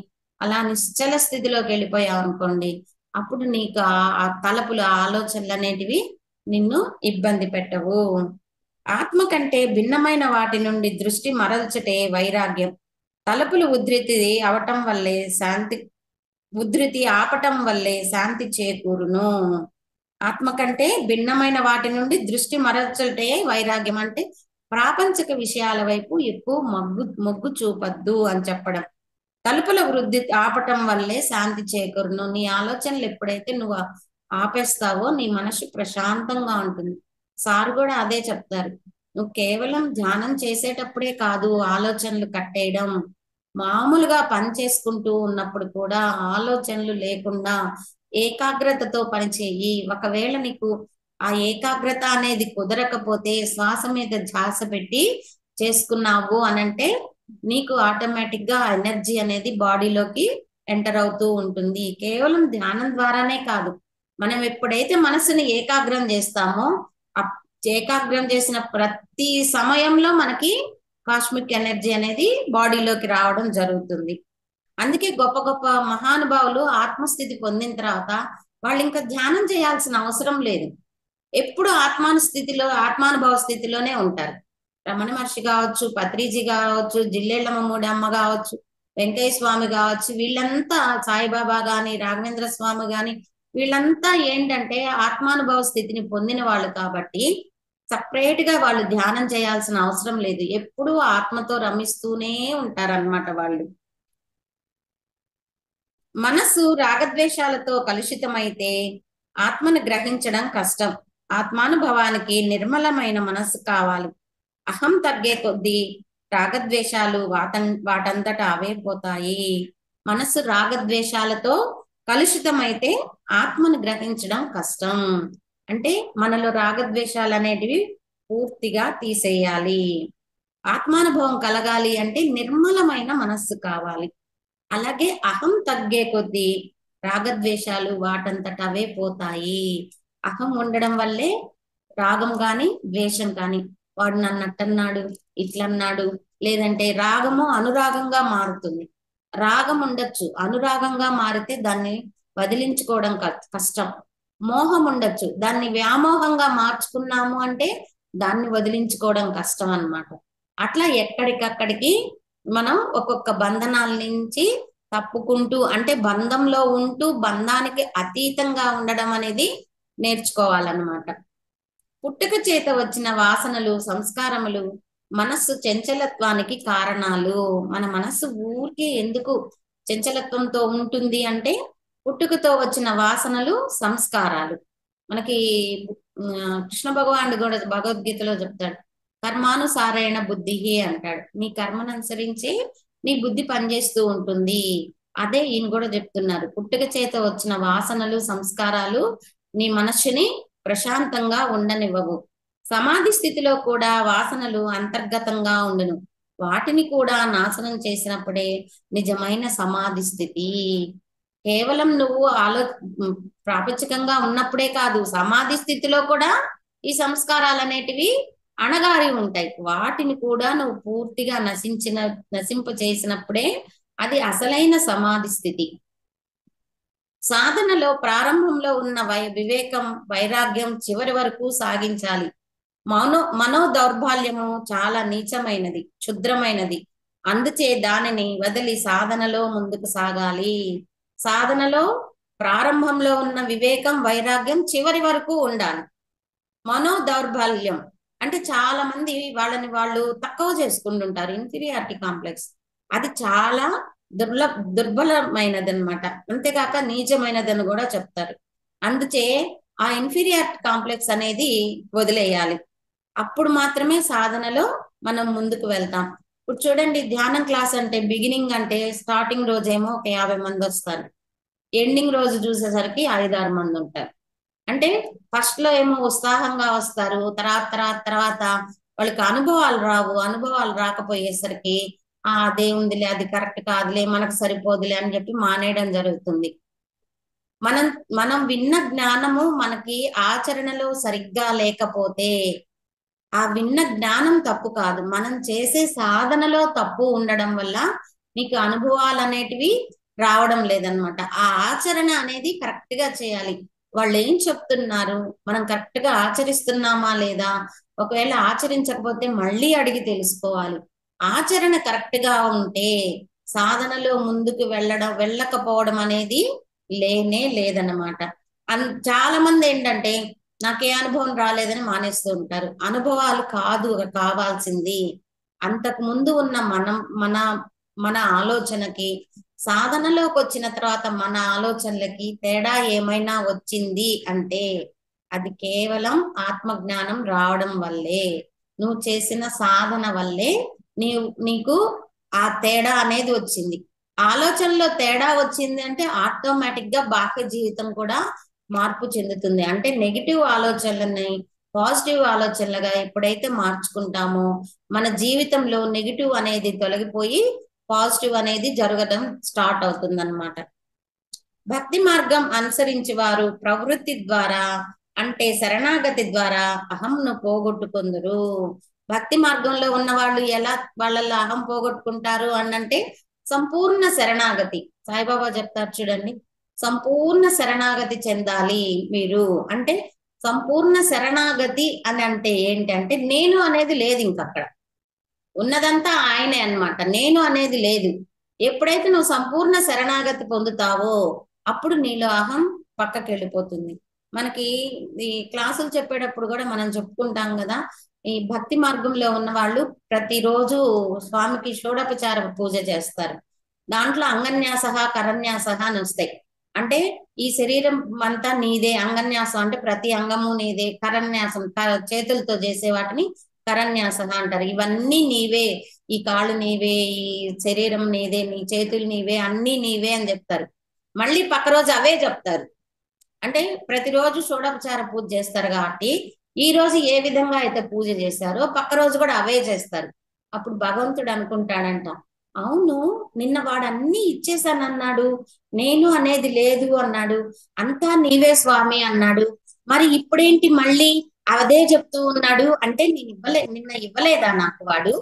అలా నిశ్చల స్థితిలోకి వెళ్ళిపోయావు అనుకోండి, అప్పుడు నీకు ఆ తలపులు, ఆలోచనలు అనేటివి నిన్ను ఇబ్బంది పెట్టవు. ఆత్మ కంటే భిన్నమైన వాటి నుండి దృష్టి మరల్చటే వైరాగ్యం. తలుపులు ఉధృతి ఆపటం వల్లే శాంతి చేకూరును. ఆత్మ కంటే భిన్నమైన వాటి నుండి దృష్టి మరల్చటే వైరాగ్యం. అంటే ప్రాపంచిక విషయాల వైపు ఎక్కువ మొగ్గు చూపద్దు అని చెప్పడం. తలుపుల వృద్ధి ఆపటం వల్లే శాంతి చేకూరును. నీ ఆలోచనలు ఎప్పుడైతే నువ్వు ఆపేస్తావో నీ మనసు ప్రశాంతంగా ఉంటుంది. సార్ కూడా అదే చెప్తారు, నువ్వు కేవలం ధ్యానం చేసేటప్పుడే కాదు ఆలోచనలు కట్టేయడం, మామూలుగా పని చేసుకుంటూ ఉన్నప్పుడు కూడా ఆలోచనలు లేకుండా ఏకాగ్రతతో పనిచేయి. ఒకవేళ నీకు ఆ ఏకాగ్రత అనేది కుదరకపోతే శ్వాస మీద ధ్యాస పెట్టి చేసుకున్నావు అనంటే నీకు ఆటోమేటిక్ గా ఎనర్జీ అనేది బాడీలోకి ఎంటర్ అవుతూ ఉంటుంది. కేవలం ధ్యానం ద్వారానే కాదు, మనం ఎప్పుడైతే మనసుని ఏకాగ్రం చేస్తామో ఏకాగ్రం చేసిన ప్రతి సమయంలో మనకి కాస్మిక్ ఎనర్జీ అనేది బాడీలోకి రావడం జరుగుతుంది. అందుకే గొప్ప గొప్ప మహానుభావులు ఆత్మస్థితి పొందిన తర్వాత వాళ్ళు ఇంకా ధ్యానం చేయాల్సిన అవసరం లేదు. ఎప్పుడు ఆత్మానుభవ స్థితిలోనే ఉంటారు. రమణ మహర్షి కావచ్చు, పత్రిజీ కావచ్చు, జిల్లెళ్ళమ్మ మూడమ్మ కావచ్చు, వెంకయ్య స్వామి కావచ్చు, వీళ్ళంతా, సాయిబాబా గాని, రాఘవేంద్ర స్వామి గాని, వీళ్ళంతా ఏంటంటే ఆత్మానుభవ స్థితిని పొందిన వాళ్ళు కాబట్టి సపరేట్ గా వాళ్ళు ధ్యానం చేయాల్సిన అవసరం లేదు. ఎప్పుడూ ఆత్మతో రమిస్తూనే ఉంటారన్నమాట వాళ్ళు. మనస్సు రాగద్వేషాలతో కలుషితమైతే ఆత్మను గ్రహించడం కష్టం. ఆత్మానుభవానికి నిర్మలమైన మనస్సు కావాలి. అహం తగ్గే కొద్దీ రాగద్వేషాలు వాటంతట అవే పోతాయి. మనస్సు రాగద్వేషాలతో కలుషితమైతే ఆత్మను గ్రహించడం కష్టం. అంటే మనలో రాగద్వేషాలు అనేటివి పూర్తిగా తీసేయాలి. ఆత్మానుభవం కలగాలి అంటే నిర్మలమైన మనస్సు కావాలి. అలాగే అహం తగ్గే కొద్దీ రాగద్వేషాలు వాటంతట అవే పోతాయి. అహం ఉండడం వల్లే రాగం కాని ద్వేషం కాని, వాడు నన్ను అట్టన్నాడు, ఇట్లన్నాడు, లేదంటే రాగము అనురాగంగా మారుతుంది. రాగం ఉండొచ్చు, అనురాగంగా మారితే దాన్ని వదిలించుకోవడం కష్టం. మోహం ఉండొచ్చు, దాన్ని వ్యామోహంగా మార్చుకున్నాము అంటే దాన్ని వదిలించుకోవడం కష్టం అన్నమాట. అట్లా ఎక్కడికక్కడికి మనం ఒక్కొక్క బంధనాల నుంచి తప్పుకుంటూ, అంటే బంధంలో ఉంటూ బంధానికి అతీతంగా ఉండడం అనేది నేర్చుకోవాలన్నమాట. పుట్టుక చేత వచ్చిన వాసనలు, సంస్కారములు మనస్సు చంచలత్వానికి కారణాలు. మన మనస్సు ఊరికే ఎందుకు చంచలత్వంతో ఉంటుంది అంటే పుట్టుకతో వచ్చిన వాసనలు, సంస్కారాలు. మనకి కృష్ణ భగవానుడు కూడా భగవద్గీతలో చెప్తాడు, కర్మానుసారైన బుద్ధి అంటాడు. నీ కర్మను అనుసరించి నీ బుద్ధి పనిచేస్తూ ఉంటుంది. అదే ఈయన కూడా చెప్తున్నారు, పుట్టుక చేత వచ్చిన వాసనలు, సంస్కారాలు నీ మనస్సుని ప్రశాంతంగా ఉండనివ్వవు. సమాధి స్థితిలో కూడా వాసనలు అంతర్గతంగా ఉండును. వాటిని కూడా నాశనం చేసినప్పుడే నిజమైన సమాధి స్థితి. కేవలం నువ్వు ప్రాపంచికంగా ఉన్నప్పుడే కాదు, సమాధి స్థితిలో కూడా ఈ సంస్కారాలు అనేటివి అణగారి ఉంటాయి. వాటిని కూడా నువ్వు పూర్తిగా నశింప చేసినప్పుడే అది అసలైన సమాధి స్థితి. సాధనలో ప్రారంభంలో ఉన్న వివేకం, వైరాగ్యం చివరి వరకు సాగించాలి. మనో దౌర్బల్యము చాలా నీచమైనది, క్షుద్రమైనది. అందుచే దానిని వదిలి సాధనలో ముందుకు సాగాలి. సాధనలో ప్రారంభంలో ఉన్న వివేకం, వైరాగ్యం చివరి వరకు ఉండాలి. మనో దౌర్బల్యం అంటే చాలా మంది వాళ్ళని వాళ్ళు తక్కువ చేసుకుంటుంటారు. ఇన్ఫీరియారిటీ కాంప్లెక్స్ అది చాలా దుర్బలమైనది అనమాట. అంతేకాక నీచమైనదని కూడా చెప్తారు. అందుచే ఆ ఇన్ఫీరియారిటీ కాంప్లెక్స్ అనేది వదిలేయాలి. అప్పుడు మాత్రమే సాధనలో మనం ముందుకు వెళ్తాం. ఇప్పుడు చూడండి, ధ్యానం క్లాస్ అంటే బిగినింగ్ అంటే స్టార్టింగ్ రోజేమో ఒక 50 మంది వస్తారు, ఎండింగ్ రోజు చూసేసరికి 5-6 మంది ఉంటారు. అంటే ఫస్ట్ లో ఏమో ఉత్సాహంగా వస్తారు, తర్వాత వాళ్ళకి అనుభవాలు రావు. అనుభవాలు రాకపోయేసరికి దేవుందిలే, అది కరెక్ట్ కాదులే, మనకు సరిపోదులే అని చెప్పి మానేయడం జరుగుతుంది. మనం విన్న జ్ఞానము మనకి ఆచరణలో సరిగ్గా లేకపోతే ఆ విన్న జ్ఞానం తప్పు కాదు, మనం చేసే సాధనలో తప్పు ఉండడం వల్ల నీకు అనుభవాలు అనేటివి రావడం లేదనమాట. ఆ ఆచరణ అనేది కరెక్ట్ గా చేయాలి. వాళ్ళు ఏం చెప్తున్నారు, మనం కరెక్ట్ గా ఆచరిస్తున్నామా లేదా, ఒకవేళ ఆచరించకపోతే మళ్ళీ అడిగి తెలుసుకోవాలి. ఆచరణ కరెక్ట్ గా ఉంటే సాధనలో ముందుకు వెళ్ళకపోవడం అనేది లేనే లేదన్నమాట. చాలా మంది ఏంటంటే నాకే అనుభవం రాలేదని మానేస్తూ ఉంటారు. అనుభవాలు కాదు కావాల్సింది, అంతకు ముందు ఉన్న మన మన ఆలోచనకి సాధనలోకి వచ్చిన తర్వాత మన ఆలోచనలకి తేడా ఏమైనా వచ్చింది అంటే అది కేవలం ఆత్మజ్ఞానం రావడం వల్లే, నువ్వు చేసిన సాధన వల్లే నీకు ఆ తేడా అనేది వచ్చింది. ఆలోచనలో తేడా వచ్చింది అంటే ఆటోమేటిక్ గా బాహ్య జీవితం కూడా మార్పు చెందుతుంది. అంటే నెగిటివ్ ఆలోచనలని పాజిటివ్ ఆలోచనలుగా ఎప్పుడైతే మార్చుకుంటామో మన జీవితంలో నెగిటివ్ అనేది తొలగిపోయి పాజిటివ్ అనేది జరగడం స్టార్ట్ అవుతుంది అన్నమాట. భక్తి మార్గం అనుసరించి వారు ప్రవృత్తి ద్వారా అంటే శరణాగతి ద్వారా అహంను పోగొట్టుకుందరు. భక్తి మార్గంలో ఉన్న వాళ్ళు ఎలా వాళ్ళల్లో అహం పోగొట్టుకుంటారు అనంటే సంపూర్ణ శరణాగతి. సాయిబాబా చెప్తారు చూడండి, సంపూర్ణ శరణాగతి చెందాలి మీరు. అంటే సంపూర్ణ శరణాగతి అని అంటే ఏంటంటే నేను అనేది లేదు, ఇంకక్కడ ఉన్నదంతా ఆయనే అన్నమాట. నేను అనేది లేదు. ఎప్పుడైతే నువ్వు సంపూర్ణ శరణాగతి పొందుతావో అప్పుడు నీలో అహం పక్కకి వెళ్ళిపోతుంది. మనకి ఈ క్లాసులు చెప్పేటప్పుడు కూడా మనం చెప్పుకుంటాం కదా, ఈ భక్తి మార్గంలో ఉన్న వాళ్ళు ప్రతిరోజు స్వామికి షోడోపచార పూజ చేస్తారు. దాంట్లో అంగన్యాస, కరన్యాస అని వస్తాయి. అంటే ఈ శరీరం అంతా నీదే, అంగన్యాసం అంటే ప్రతి అంగము నీదే, కరన్యాసం చేతులతో చేసే వాటిని కరన్యాస అంటారు. ఇవన్నీ నీవే, ఈ కాళ్ళు నీవే, ఈ శరీరం నీదే, నీ చేతులు నీవే, అన్ని నీవే అని చెప్తారు. మళ్ళీ పక్క రోజు అవే చెప్తారు. అంటే ప్రతిరోజు షోడోపచార పూజ చేస్తారు కాబట్టి ఈ రోజు ఏ విధంగా అయితే పూజ చేశారో పక్క రోజు కూడా అవే చేస్తారు. అప్పుడు భగవంతుడు అనుకుంటాడంట, అవును నిన్న వాడు అన్ని ఇచ్చేసానన్నాడు, నేను అనేది లేదు అన్నాడు, అంతా నీవే స్వామి అన్నాడు, మరి ఇప్పుడేంటి మళ్ళీ అదే చెప్తూ ఉన్నాడు అంటే నిన్న ఇవ్వలేదా నాకు వాడు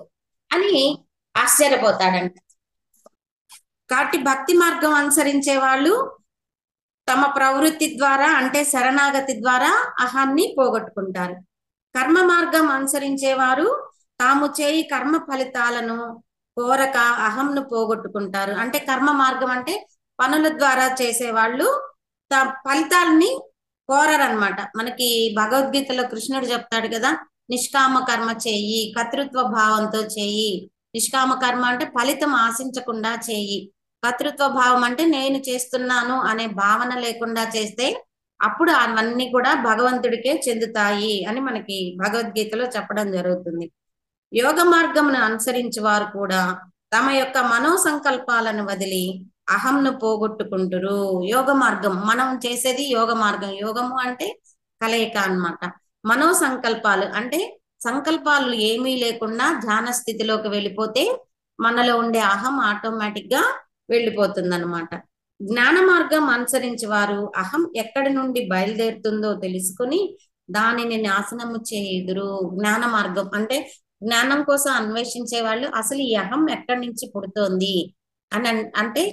అని ఆశ్చర్యపోతాడంట. కాబట్టి భక్తి మార్గం అనుసరించే వాళ్ళు తమ ప్రవృత్తి ద్వారా అంటే శరణాగతి ద్వారా అహాన్ని పోగొట్టుకుంటారు. కర్మ మార్గం అనుసరించేవారు తాము చేయి కర్మ ఫలితాలను కోరక అహంను పోగొట్టుకుంటారు. అంటే కర్మ మార్గం అంటే పనుల ద్వారా చేసేవాళ్ళు ఫలితాలని కోరరనమాట. మనకి భగవద్గీతలో కృష్ణుడు చెప్తాడు కదా, నిష్కామ కర్మ చేయి, కర్తృత్వ భావంతో చేయి. నిష్కామ కర్మ అంటే ఫలితం ఆశించకుండా చేయి, కర్తృత్వ భావం అంటే నేను చేస్తున్నాను అనే భావన లేకుండా చేస్తే అప్పుడు అవన్నీ కూడా భగవంతుడికే చెందుతాయి అని మనకి భగవద్గీతలో చెప్పడం జరుగుతుంది. యోగ మార్గమును అనుసరించి వారు కూడా తమ యొక్క మనో సంకల్పాలను వదిలి అహంను పోగొట్టుకుంటురు. యోగ మార్గం మనం చేసేది యోగ మార్గం. యోగము అంటే కలయిక అన్నమాట. మనో సంకల్పాలు అంటే సంకల్పాలు ఏమీ లేకుండా ధ్యాన స్థితిలోకి వెళ్ళిపోతే మనలో ఉండే అహం ఆటోమేటిక్ గా వెళ్ళిపోతుంది అనమాట. జ్ఞాన మార్గం అనుసరించి వారు అహం ఎక్కడి నుండి బయలుదేరుతుందో తెలుసుకుని దానిని నాశనము చేయుదురు. జ్ఞాన మార్గం అంటే జ్ఞానం కోసం అన్వేషించే వాళ్ళు అసలు ఈ అహం ఎక్కడి నుంచి పుడుతోంది అని అంటే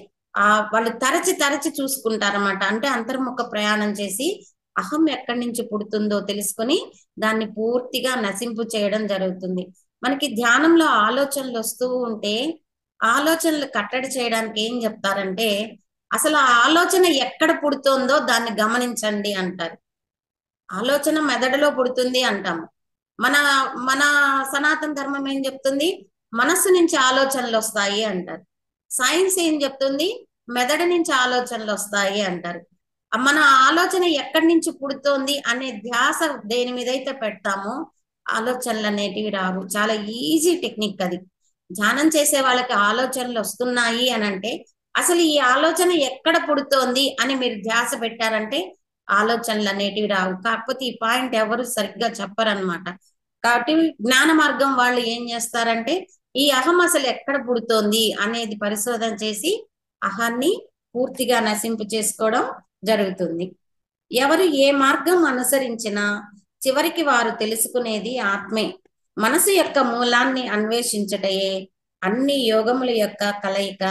వాళ్ళు తరచి తరచి చూసుకుంటారన్నమాట. అంటే అంతర్ముఖ ప్రయాణం చేసి అహం ఎక్కడి నుంచి పుడుతుందో తెలుసుకొని దాన్ని పూర్తిగా నశింపు చేయడం జరుగుతుంది. మనకి ధ్యానంలో ఆలోచనలు వస్తూ ఉంటే ఆలోచనలు కట్టడి చేయడానికి ఏం చెప్తారంటే అసలు ఆ ఆలోచన ఎక్కడ పుడుతోందో దాన్ని గమనించండి అంటారు. ఆలోచన మెదడులో పుడుతుంది అంటాము. మన మన సనాతన ధర్మం ఏం చెప్తుంది? మనస్సు నుంచి ఆలోచనలు వస్తాయి అంటారు. సైన్స్ ఏం చెప్తుంది? మెదడు నుంచి ఆలోచనలు వస్తాయి అంటారు. మన ఆలోచన ఎక్కడి నుంచి పుడుతోంది అనే ధ్యాస దేని మీద అయితే పెడతామో ఆలోచనలు అనేటివి రావు. చాలా ఈజీ టెక్నిక్ అది. ధ్యానం చేసే వాళ్ళకి ఆలోచనలు వస్తున్నాయి అని అంటే అసలు ఈ ఆలోచన ఎక్కడ పుడుతోంది అని మీరు ధ్యాస పెట్టారంటే ఆలోచనలు అనేటివి రావు. కాకపోతే ఈ పాయింట్ ఎవరు సరిగ్గా చెప్పరనమాట. కాబట్టి జ్ఞాన మార్గం వాళ్ళు ఏం చేస్తారంటే ఈ అహం అసలు ఎక్కడ పుడుతోంది అనేది పరిశోధన చేసి అహాన్ని పూర్తిగా నశింపు చేసుకోవడం జరుగుతుంది. ఎవరు ఏ మార్గం అనుసరించినా చివరికి వారు తెలుసుకునేది ఆత్మే. మనసు యొక్క మూలాన్ని అన్వేషించటయే అన్ని యోగముల యొక్క కలయిక,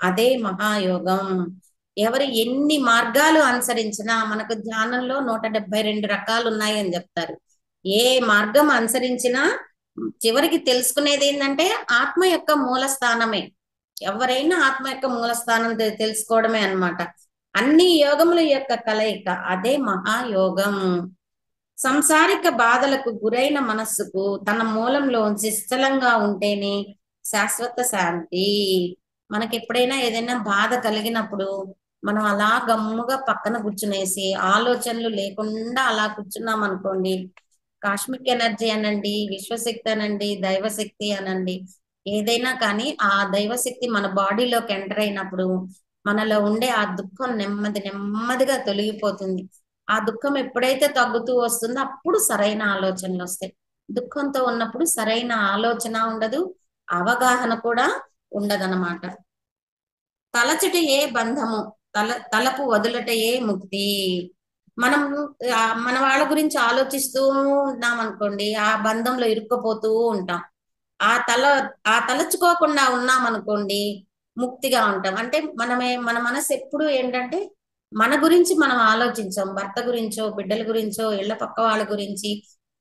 అదే మహాయోగం. ఎవరు ఎన్ని మార్గాలు అనుసరించినా మనకు ధ్యానంలో 172 రకాలు ఉన్నాయి అని చెప్తారు. ఏ మార్గం అనుసరించినా చివరికి తెలుసుకునేది ఏంటంటే ఆత్మ యొక్క మూల స్థానమే. ఎవరైనా ఆత్మ యొక్క మూల స్థానం తెలుసుకోవడమే అన్నమాట. అన్ని యోగముల యొక్క కలయిక అదే మహాయోగం. సంసారిక బాధలకు గురైన మనస్సుకు తన మూలంలోంచి స్థిరంగా ఉంటేనే శాశ్వత శాంతి. మనకి ఎప్పుడైనా ఏదైనా బాధ కలిగినప్పుడు మనం అలా గమ్ముగా పక్కన కూర్చునేసి ఆలోచనలు లేకుండా అలా కూర్చున్నాం అనుకోండి, కాస్మిక్ ఎనర్జీ అనండి, విశ్వశక్తి అనండి, దైవశక్తి అనండి, ఏదైనా కానీ ఆ దైవశక్తి మన బాడీలోకి ఎంటర్ అయినప్పుడు మనలో ఉండే ఆ దుఃఖం నెమ్మది నెమ్మదిగా తొలగిపోతుంది. ఆ దుఃఖం ఎప్పుడైతే తగ్గుతూ వస్తుందో అప్పుడు సరైన ఆలోచనలు వస్తాయి. దుఃఖంతో ఉన్నప్పుడు సరైన ఆలోచన ఉండదు, అవగాహన కూడా ఉండదన్నమాట. తలచుటయే బంధము, తలపు వదులటయే ముక్తి. మనం మన వాళ్ళ గురించి ఆలోచిస్తూ ఉన్నాం అనుకోండి, ఆ బంధంలో ఇరుక్కుపోతూ ఉంటాం. ఆ తలచుకోకుండా ఉన్నాం అనుకోండి, ముక్తిగా ఉంటాం. అంటే మన మనసు ఎప్పుడు ఏంటంటే మన గురించి మనం ఆలోచించాం. భర్త గురించో, బిడ్డల గురించో, ఇళ్ల పక్క వాళ్ళ గురించి,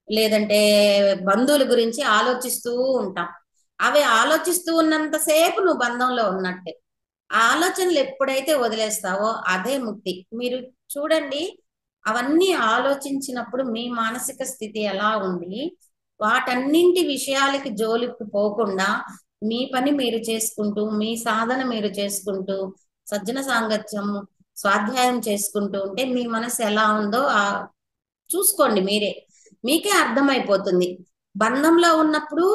లేదంటే బంధువుల గురించి ఆలోచిస్తూ ఉంటాం. అవి ఆలోచిస్తూ ఉన్నంతసేపు నువ్వు బంధంలో ఉన్నట్టే. ఆ ఆలోచనలు ఎప్పుడైతే వదిలేస్తావో అదే ముక్తి. మీరు చూడండి, అవన్నీ ఆలోచించినప్పుడు మీ మానసిక స్థితి ఎలా ఉంది, వాటన్నింటి విషయాలకి జోలికి పోకుండా మీ పని మీరు చేసుకుంటూ, మీ సాధన మీరు చేసుకుంటూ, సజ్జన సాంగత్యం, స్వాధ్యాయం చేసుకుంటూ ఉంటే మీ మనసు ఎలా ఉందో చూసుకోండి. మీకే అర్థమైపోతుంది. బంధంలో ఉన్నప్పుడు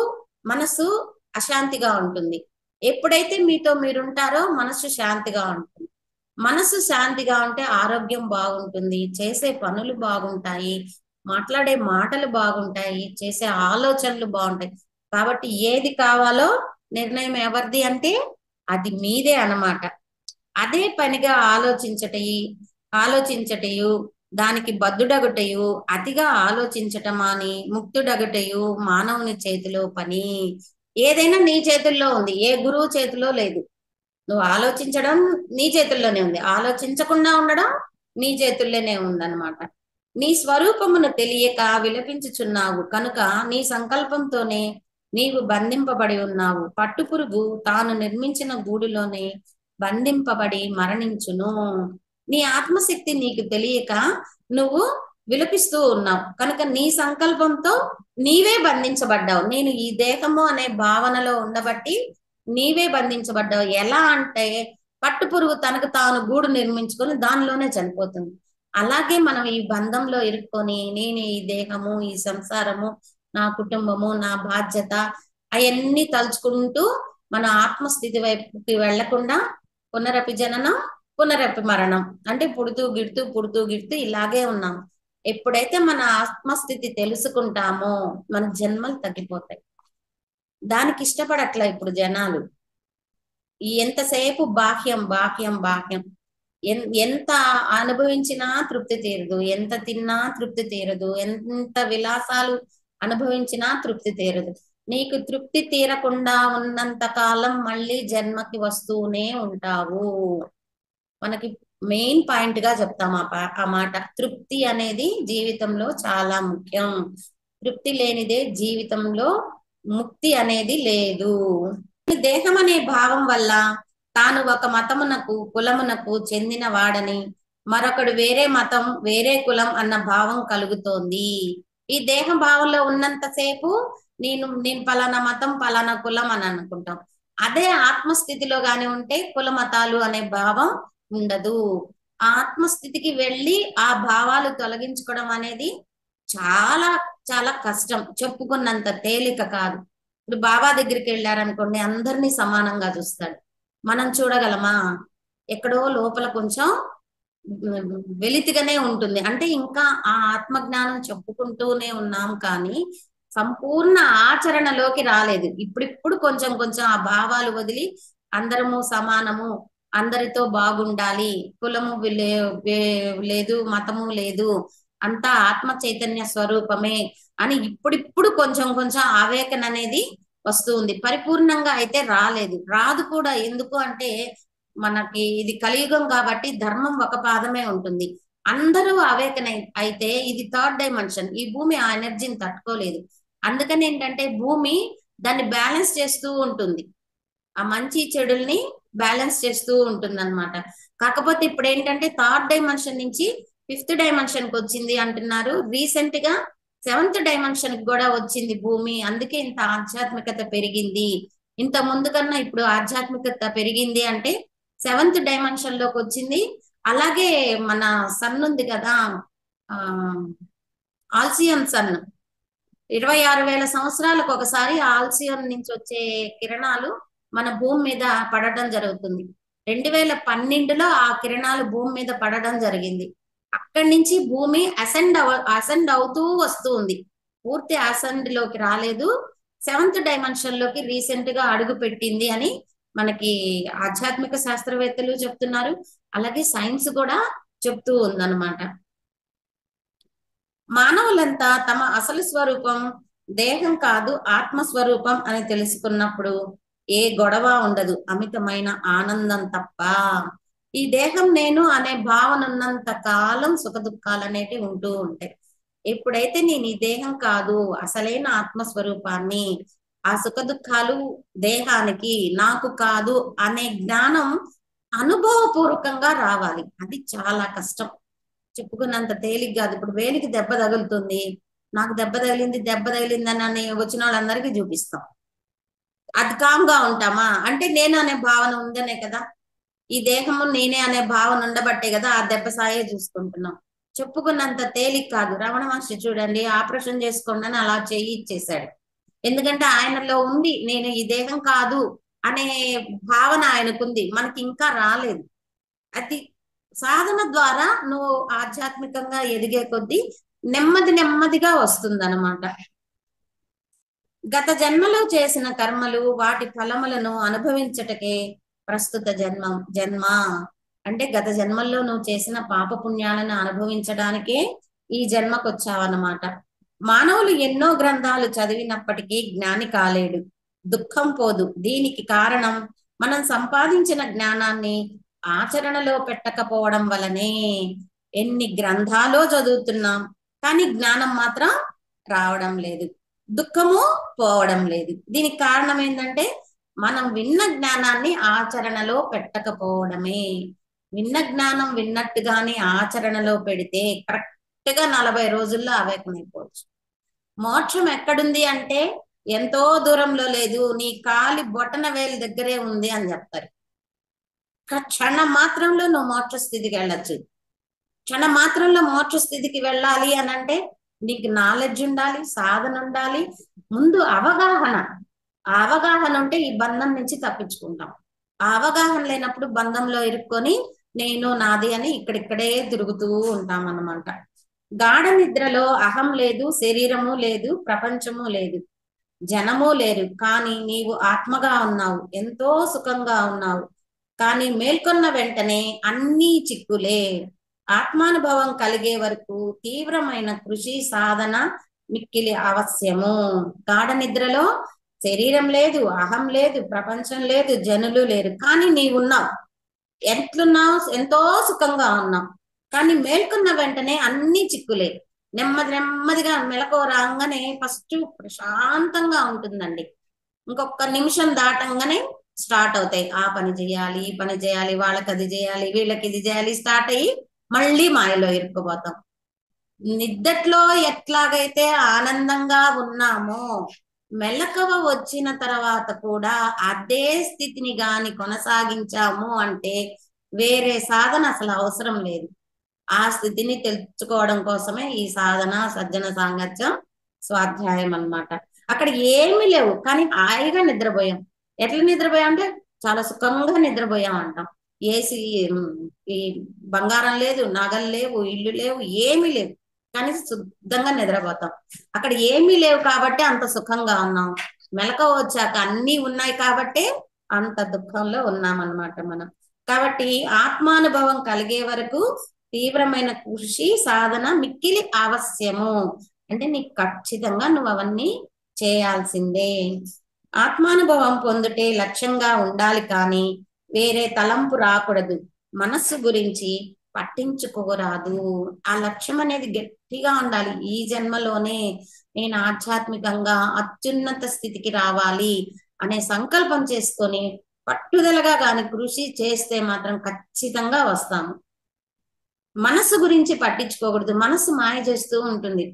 మనసు అశాంతిగా ఉంటుంది. ఎప్పుడైతే మీతో మీరుంటారో మనసు శాంతిగా ఉంటుంది. మనసు శాంతిగా ఉంటే ఆరోగ్యం బాగుంటుంది, చేసే పనులు బాగుంటాయి, మాట్లాడే మాటలు బాగుంటాయి, చేసే ఆలోచనలు బాగుంటాయి. కాబట్టి ఏది కావాలో నిర్ణయం ఎవరిది అంటే అది మీదే అన్నమాట. అదే పనిగా ఆలోచించటయు దానికి బద్దుడగుటయు అతిగా ఆలోచించటమాని ముక్తుడగుటయు మానవుని చేతిలో పని. ఏదైనా నీ చేతుల్లో ఉంది, ఏ గురువు చేతిలో లేదు. నువ్వు ఆలోచించడం నీ చేతుల్లోనే ఉంది, ఆలోచించకుండా ఉండడం నీ చేతుల్లోనే ఉందన్నమాట. నీ స్వరూపమును తెలియక విలపించుచున్నావు కనుక నీ సంకల్పంతోనే నీవు బంధింపబడి ఉన్నావు. పట్టుపురుగు తాను నిర్మించిన గూడులోనే బంధింపబడి మరణించును. నీ ఆత్మశక్తి నీకు తెలియక నువ్వు విలపిస్తూ ఉన్నావు కనుక నీ సంకల్పంతో నీవే బంధించబడ్డావు. నేను ఈ దేహము అనే భావనలో ఉండబట్టి నీవే బంధించబడ్డావు. ఎలా అంటే పట్టుపురుగు తనకు తాను గూడు నిర్మించుకొని దానిలోనే చనిపోతుంది. అలాగే మనం ఈ బంధంలో ఇరుక్కొని నేను ఈ దేహము, ఈ సంసారము, నా కుటుంబము, నా బాధ్యత అవన్నీ తలుచుకుంటూ మన ఆత్మస్థితి వైపుకి వెళ్లకుండా పునరపి జననం పునరపి మరణం అంటే పుడుతూ గిడుతూ ఇలాగే ఉన్నాం. ఎప్పుడైతే మన ఆత్మస్థితి తెలుసుకుంటామో మన జన్మలు తగ్గిపోతాయి. దానికి ఇష్టపడట్లా ఇప్పుడు జనాలు. ఎంతసేపు బాహ్యం బాహ్యం బాహ్యం. ఎంత అనుభవించినా తృప్తి తీరదు, ఎంత తిన్నా తృప్తి తీరదు, ఎంత విలాసాలు అనుభవించినా తృప్తి తీరదు. నీకు తృప్తి తీరకుండా ఉన్నంత కాలం మళ్ళీ జన్మకి వస్తూనే ఉంటావు. మనకి మెయిన్ పాయింట్ గా చెప్తాం ఆ మాట. తృప్తి అనేది జీవితంలో చాలా ముఖ్యం. తృప్తి లేనిదే జీవితంలో ముక్తి అనేది లేదు. దేహం అనే భావం వల్ల తాను ఒక మతమునకు కులమునకు చెందిన వాడని, మరొకడు వేరే మతం వేరే కులం అన్న భావం కలుగుతోంది. ఈ దేహ భావంలో ఉన్నంతసేపు నేను పలానా మతం పలానా కులం అని అనుకుంటాం. అదే ఆత్మస్థితిలో గాని ఉంటే కుల మతాలు అనే భావం ఉండదు. ఆత్మస్థితికి వెళ్ళి ఆ భావాలు తొలగించుకోవడం అనేది చాలా చాలా కష్టం, చెప్పుకున్నంత తేలిక కాదు. ఇప్పుడు బాబా దగ్గరికి వెళ్ళారనుకోండి, అందరినీ సమానంగా చూస్తాడు. మనం చూడగలమా? ఎక్కడో లోపల కొంచెం వెలితిగానే ఉంటుంది. అంటే ఇంకా ఆ ఆత్మజ్ఞానం చెప్పుకుంటూనే ఉన్నాం కానీ సంపూర్ణ ఆచరణలోకి రాలేదు. ఇప్పుడిప్పుడు కొంచెం కొంచెం ఆ భావాలు వదిలి అందరము సమానము, అందరితో బాగుండాలి, కులము లేదు, మతము లేదు, అంతా ఆత్మ చైతన్య స్వరూపమే అని ఇప్పుడిప్పుడు కొంచెం కొంచెం ఆవేదన అనేది వస్తుంది. పరిపూర్ణంగా అయితే రాలేదు, రాదు కూడా. ఎందుకు అంటే మనకి ఇది కలియుగం కాబట్టి ధర్మం ఒక పాదమే ఉంటుంది. అందరూ అవేకన అయితే ఇది థర్డ్ డైమెన్షన్, ఈ భూమి ఆ ఎనర్జీని తట్టుకోలేదు. అందుకని ఏంటంటే భూమి దాన్ని బ్యాలెన్స్ చేస్తూ ఉంటుంది, ఆ మంచి చెడుల్ని బ్యాలెన్స్ చేస్తూ ఉంటుంది అనమాట. కాకపోతే ఇప్పుడు ఏంటంటే థర్డ్ డైమెన్షన్ నుంచి ఫిఫ్త్ డైమెన్షన్ కి వచ్చింది అంటున్నారు. రీసెంట్ గా సెవెంత్ డైమెన్షన్ కి కూడా వచ్చింది భూమి. అందుకే ఇంత ఆధ్యాత్మికత పెరిగింది. ఇంత ముందు కన్నా ఇప్పుడు ఆధ్యాత్మికత పెరిగింది అంటే సెవెంత్ డైమెన్షన్ లోకి వచ్చింది. అలాగే మన సన్ ఉంది కదా, ఆ ఆల్సియన్ సన్, 26,000 సంవత్సరాలకు ఒకసారి ఆల్సియన్ నుంచి వచ్చే కిరణాలు మన భూమి మీద పడటం జరుగుతుంది. 2012లో ఆ కిరణాలు భూమి మీద పడడం జరిగింది. అక్కడి నుంచి భూమి అసెండ్ అవుతూ వస్తూ ఉంది. పూర్తి అసెండ్ లోకి రాలేదు, సెవెంత్ డైమెన్షన్ లోకి రీసెంట్ గా అడుగు పెట్టింది అని మనకి ఆధ్యాత్మిక శాస్త్రవేత్తలు చెప్తున్నారు. అలాగే సైన్స్ కూడా చెప్తూ ఉందన్నమాట. మానవులంతా తమ అసలు స్వరూపం దేహం కాదు ఆత్మస్వరూపం అని తెలుసుకున్నప్పుడు ఏ గొడవ ఉండదు, అమితమైన ఆనందం తప్ప. ఈ దేహం నేను అనే భావన ఉన్నంత కాలం సుఖ దుఃఖాలు అనేటివి ఉంటూ ఉంటాయి. ఎప్పుడైతే నేను ఈ దేహం కాదు అసలైన ఆత్మస్వరూపాన్ని, ఆ సుఖ దుఃఖాలు దేహానికి నాకు కాదు అనే జ్ఞానం అనుభవపూర్వకంగా రావాలి. అది చాలా కష్టం, చెప్పుకున్నంత తేలిక కాదు. ఇప్పుడు వేలికి దెబ్బ తగులుతుంది, నాకు దెబ్బ తగిలిందని అని వచ్చిన వాళ్ళందరికీ చూపిస్తాం. అది కామ్గా ఉంటామా అంటే నేను అనే భావన ఉందనే కదా, ఈ దేహము నేనే అనే భావన ఉండబట్టే కదా ఆ దెబ్బ సాయే చూసుకుంటున్నాం. చెప్పుకున్నంత తేలిక కాదు. రమణ మహర్షి చూడండి, ఆపరేషన్ చేసుకోండి అని అలా చెయ్యి ఇచ్చేశాడు. ఎందుకంటే ఆయనలో ఉంది నేను ఈ దేహం కాదు అనే భావన ఆయనకుంది, మనకి ఇంకా రాలేదు. అది సాధన ద్వారా నువ్వు ఆధ్యాత్మికంగా ఎదిగే కొద్దీ నెమ్మది నెమ్మదిగా వస్తుందన్నమాట. గత జన్మలో చేసిన కర్మలు వాటి ఫలములను అనుభవించటకే ప్రస్తుత జన్మ అంటే గత జన్మల్లో నువ్వు చేసిన పాప పుణ్యాలను అనుభవించడానికే ఈ జన్మకు వచ్చావన్నమాట. మానవులు ఎన్నో గ్రంథాలు చదివినప్పటికీ జ్ఞాని కాలేడు, దుఃఖం పోదు. దీనికి కారణం మనం సంపాదించిన జ్ఞానాన్ని ఆచరణలో పెట్టకపోవడం వలనే. ఎన్ని గ్రంథాలో చదువుతున్నాం కానీ జ్ఞానం మాత్రం రావడం లేదు, దుఃఖము పోవడం లేదు. దీనికి కారణం ఏంటంటే మనం విన్న జ్ఞానాన్ని ఆచరణలో పెట్టకపోవడమే. విన్న జ్ఞానం విన్నట్టుగానే ఆచరణలో పెడితే కరెక్ట్ గా 40 రోజుల్లో అవేకమైపోవచ్చు. మోక్షం ఎక్కడుంది అంటే ఎంతో దూరంలో లేదు, నీ కాలి బొటన వేలు దగ్గరే ఉంది అని చెప్తారు. క్షణ మాత్రంలో నువ్వు మోక్ష స్థితికి వెళ్ళచ్చు. క్షణ మాత్రంలో మోక్ష స్థితికి వెళ్ళాలి అని అంటే నీకు నాలెడ్జ్ ఉండాలి, సాధన ఉండాలి, ముందు అవగాహన. ఆ అవగాహన ఉంటే ఈ బంధం నుంచి తప్పించుకుంటాం. ఆ అవగాహన లేనప్పుడు బంధంలో ఇరుక్కొని నేను నాది అని ఇక్కడిక్కడే తిరుగుతూ ఉంటాం అన్నమాట. గాఢ నిద్రలో అహం లేదు, శరీరము లేదు, ప్రపంచము లేదు, జనము లేరు, కానీ నీవు ఆత్మగా ఉన్నావు, ఎంతో సుఖంగా ఉన్నావు. కానీ మేల్కొన్న వెంటనే అన్నీ చిక్కులే. ఆత్మానుభవం కలిగే వరకు తీవ్రమైన కృషి సాధన మిక్కిలి అవశ్యము. గాఢ నిద్రలో శరీరం లేదు, అహం లేదు, ప్రపంచం లేదు, జనులు లేరు, కానీ నీవున్నావు. ఎట్లున్నావు? ఎంతో సుఖంగా ఉన్నావు. కానీ మేల్కొన్న వెంటనే అన్ని చిక్కులే. నెమ్మది నెమ్మదిగా మెలకువ రాగానే ఫస్ట్ ప్రశాంతంగా ఉంటుందండి. ఇంకొక నిమిషం దాటంగానే స్టార్ట్ అవుతాయి. ఆ పని చేయాలి, ఈ పని చేయాలి, వాళ్ళకి అది చేయాలి, వీళ్ళకి ఇది చేయాలి, స్టార్ట్ అయ్యి మళ్ళీ మాయలో ఇరుక్కుపోతాం. నిద్దట్లో ఎట్లాగైతే ఆనందంగా ఉన్నామో మెలకువ వచ్చిన తర్వాత కూడా అదే స్థితిని గాని కొనసాగించాము అంటే వేరే సాధన అసలు అవసరం లేదు. ఆ స్థితిని తెలుసుకోవడం కోసమే ఈ సాధన, సజ్జన సాంగత్యం, స్వాధ్యాయం అన్నమాట. అక్కడ ఏమీ లేవు, కానీ హాయిగా నిద్రపోయాం. ఎట్లా నిద్రపోయాం అంటే చాలా సుఖంగా నిద్రపోయాం అంటాం. ఏసి ఈ బంగారం లేదు, నగలు లేవు, ఇల్లు లేవు, ఏమీ లేవు, కానీ శుద్ధంగా నిద్రపోతాం. అక్కడ ఏమీ లేవు కాబట్టి అంత సుఖంగా ఉన్నాం. మెలకువ వచ్చాక అన్నీ ఉన్నాయి కాబట్టి అంత దుఃఖంలో ఉన్నాం అన్నమాట మనం. కాబట్టి ఆత్మానుభవం కలిగే వరకు తీవ్రమైన కృషి సాధన మిక్కిలి అవశ్యము. అంటే నీకు ఖచ్చితంగా నువ్వు అవన్నీ చేయాల్సిందే. ఆత్మానుభవం పొందుటే లక్ష్యంగా ఉండాలి, కానీ వేరే తలంపు రాకూడదు. మనస్సు గురించి పట్టించుకోరాదు. ఆ లక్ష్యం అనేది గట్టిగా ఉండాలి. ఈ జన్మలోనే నేను ఆధ్యాత్మికంగా అత్యున్నత స్థితికి రావాలి అనే సంకల్పం చేసుకొని పట్టుదలగా కానీ కృషి చేస్తే మాత్రం ఖచ్చితంగా వస్తాము. మనసు గురించి పట్టించుకోకూడదు. మనసు మాయ చేస్తూ ఉంటుంది.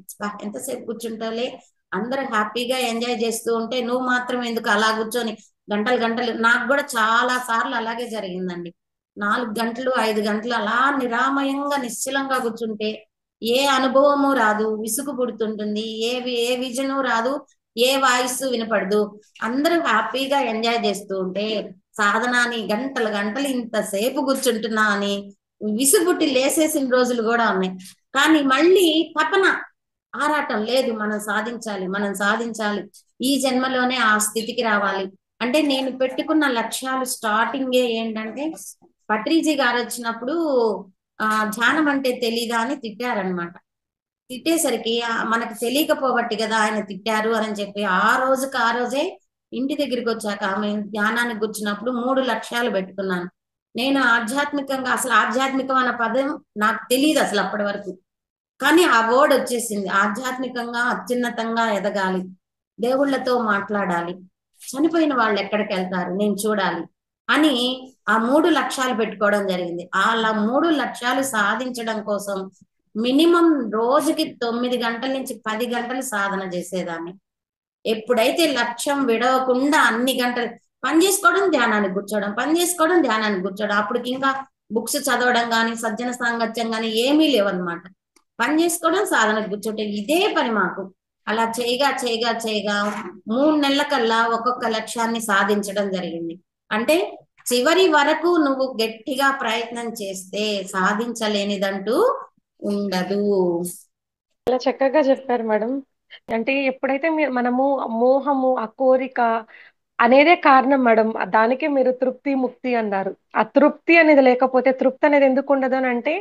ఎంతసేపు కూర్చుంటావులే, అందరూ హ్యాపీగా ఎంజాయ్ చేస్తూ ఉంటే నువ్వు మాత్రం ఎందుకు అలా కూర్చొని గంటలు గంటలు. నాకు కూడా చాలా సార్లు అలాగే జరిగిందండి. 4 గంటలు 5 గంటలు అలా నిరామయంగా నిశ్చలంగా కూర్చుంటే ఏ అనుభవము రాదు, విసుగు పుడుతుంటుంది, ఏ విజను రాదు, ఏ వాయిస్ వినపడదు. అందరూ హ్యాపీగా ఎంజాయ్ చేస్తూ ఉంటే సాధనాన్ని గంటలు గంటలు ఇంతసేపు కూర్చుంటున్నా అని విసుగుట్టి లేసేసిన రోజులు కూడా ఉన్నాయి. కానీ మళ్ళీ తపన, ఆరాటం లేదు. మనం సాధించాలి, మనం సాధించాలి, ఈ జన్మలోనే ఆ స్థితికి రావాలి. అంటే నేను పెట్టుకున్న లక్ష్యాలు స్టార్టింగే ఏంటంటే, పత్రిజీ గారు వచ్చినప్పుడు ధ్యానం అంటే తెలీదా అని తిట్టారనమాట. తిట్టేసరికి మనకు తెలియకపోబట్టి కదా ఆయన తిట్టారు అని చెప్పి ఆ రోజుకి ఆ రోజే ఇంటి దగ్గరికి వచ్చాక ఆమె ధ్యానానికి కూర్చున్నప్పుడు 3 లక్ష్యాలు పెట్టుకున్నాను. నేను ఆధ్యాత్మికంగా, అసలు ఆధ్యాత్మికం అన్న పదం నాకు తెలియదు అసలు అప్పటి వరకు, కానీ ఆ వర్డ్ వచ్చేసింది. ఆధ్యాత్మికంగా అత్యున్నతంగా ఎదగాలి, దేవుళ్ళతో మాట్లాడాలి, చనిపోయిన వాళ్ళు ఎక్కడికి వెళ్తారు నేను చూడాలి అని ఆ 3 లక్ష్యాలు పెట్టుకోవడం జరిగింది. అలా 3 లక్ష్యాలు సాధించడం కోసం మినిమం రోజుకి 9 గంటల నుంచి 10 గంటలు సాధన చేసేదాన్ని. ఎప్పుడైతే లక్ష్యం విడవకుండా అన్ని గంటలు పని చేసుకోవడం, ధ్యానానికి కూర్చోవడం, పని చేసుకోవడం, ధ్యానానికి కూర్చోవడం, అప్పటికి ఇంకా బుక్స్ చదవడం కానీ సజ్జన సాంగత్యం కానీ ఏమీ లేవన్నమాట. పని చేసుకోవడం, సాధనకు కూర్చోవడం, ఇదే పని మాకు. అలా చేయగా చేయగా చేయగా 3 నెలల కల్లా ఒక్కొక్క లక్ష్యాన్ని సాధించడం జరిగింది. అంటే చివరి వరకు నువ్వు గట్టిగా ప్రయత్నం చేస్తే సాధించలేనిదంటూ ఉండదు. చాలా చక్కగా చెప్పారు మేడం. అంటే ఎప్పుడైతే మనము మోహము, ఆ కోరిక అనేదే కారణం మేడం. దానికే మీరు తృప్తి ముక్తి అన్నారు. ఆ తృప్తి అనేది లేకపోతే, తృప్తి అనేది ఎందుకు ఉండదు అని అంటే,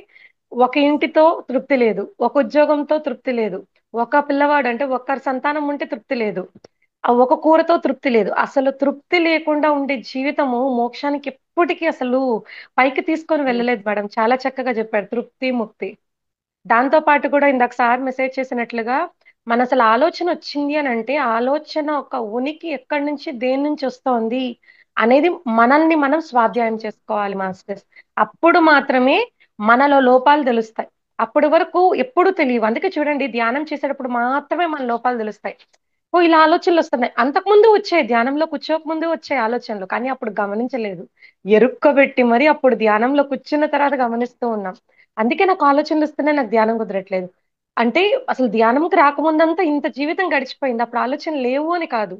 ఒక ఇంటితో తృప్తి లేదు, ఒక ఉద్యోగంతో తృప్తి లేదు, ఒక పిల్లవాడు అంటే ఒక్కరి సంతానం ఉంటే తృప్తి లేదు, ఆ ఒక కూరతో తృప్తి లేదు. అసలు తృప్తి లేకుండా ఉండే జీవితము మోక్షానికి ఎప్పటికీ అసలు పైకి తీసుకొని వెళ్ళలేదు మేడం. చాలా చక్కగా చెప్పారు తృప్తి ముక్తి. దాంతో పాటు కూడా ఇందాక సార్ మెసేజ్ చేసినట్లుగా, మన అసలు ఆలోచన వచ్చింది అని అంటే, ఆలోచన ఒక ఉనికి ఎక్కడి నుంచి దేని నుంచి వస్తోంది అనేది మనల్ని మనం స్వాధ్యాయం చేసుకోవాలి మాస్టర్స్. అప్పుడు మాత్రమే మనలో లోపాలు తెలుస్తాయి. అప్పటి వరకు ఎప్పుడు తెలియవు. అందుకే చూడండి, ధ్యానం చేసేటప్పుడు మాత్రమే మన లోపాలు తెలుస్తాయి. ఓ ఇలా ఆలోచనలు వస్తున్నాయి, అంతకుముందు వచ్చాయి, ధ్యానంలో కూర్చోక ముందు వచ్చాయి ఆలోచనలు, కానీ అప్పుడు గమనించలేదు. ఎరుక్కబెట్టి మరి అప్పుడు ధ్యానంలో కూర్చున్న తర్వాత గమనిస్తూ ఉన్నాం. అందుకే నాకు ఆలోచనలు వస్తున్నాయి, నాకు ధ్యానం కుదరట్లేదు. అంటే అసలు ధ్యానంకి రాకముందంతా ఇంత జీవితం గడిచిపోయింది, అప్పుడు ఆలోచన లేవు అని కాదు,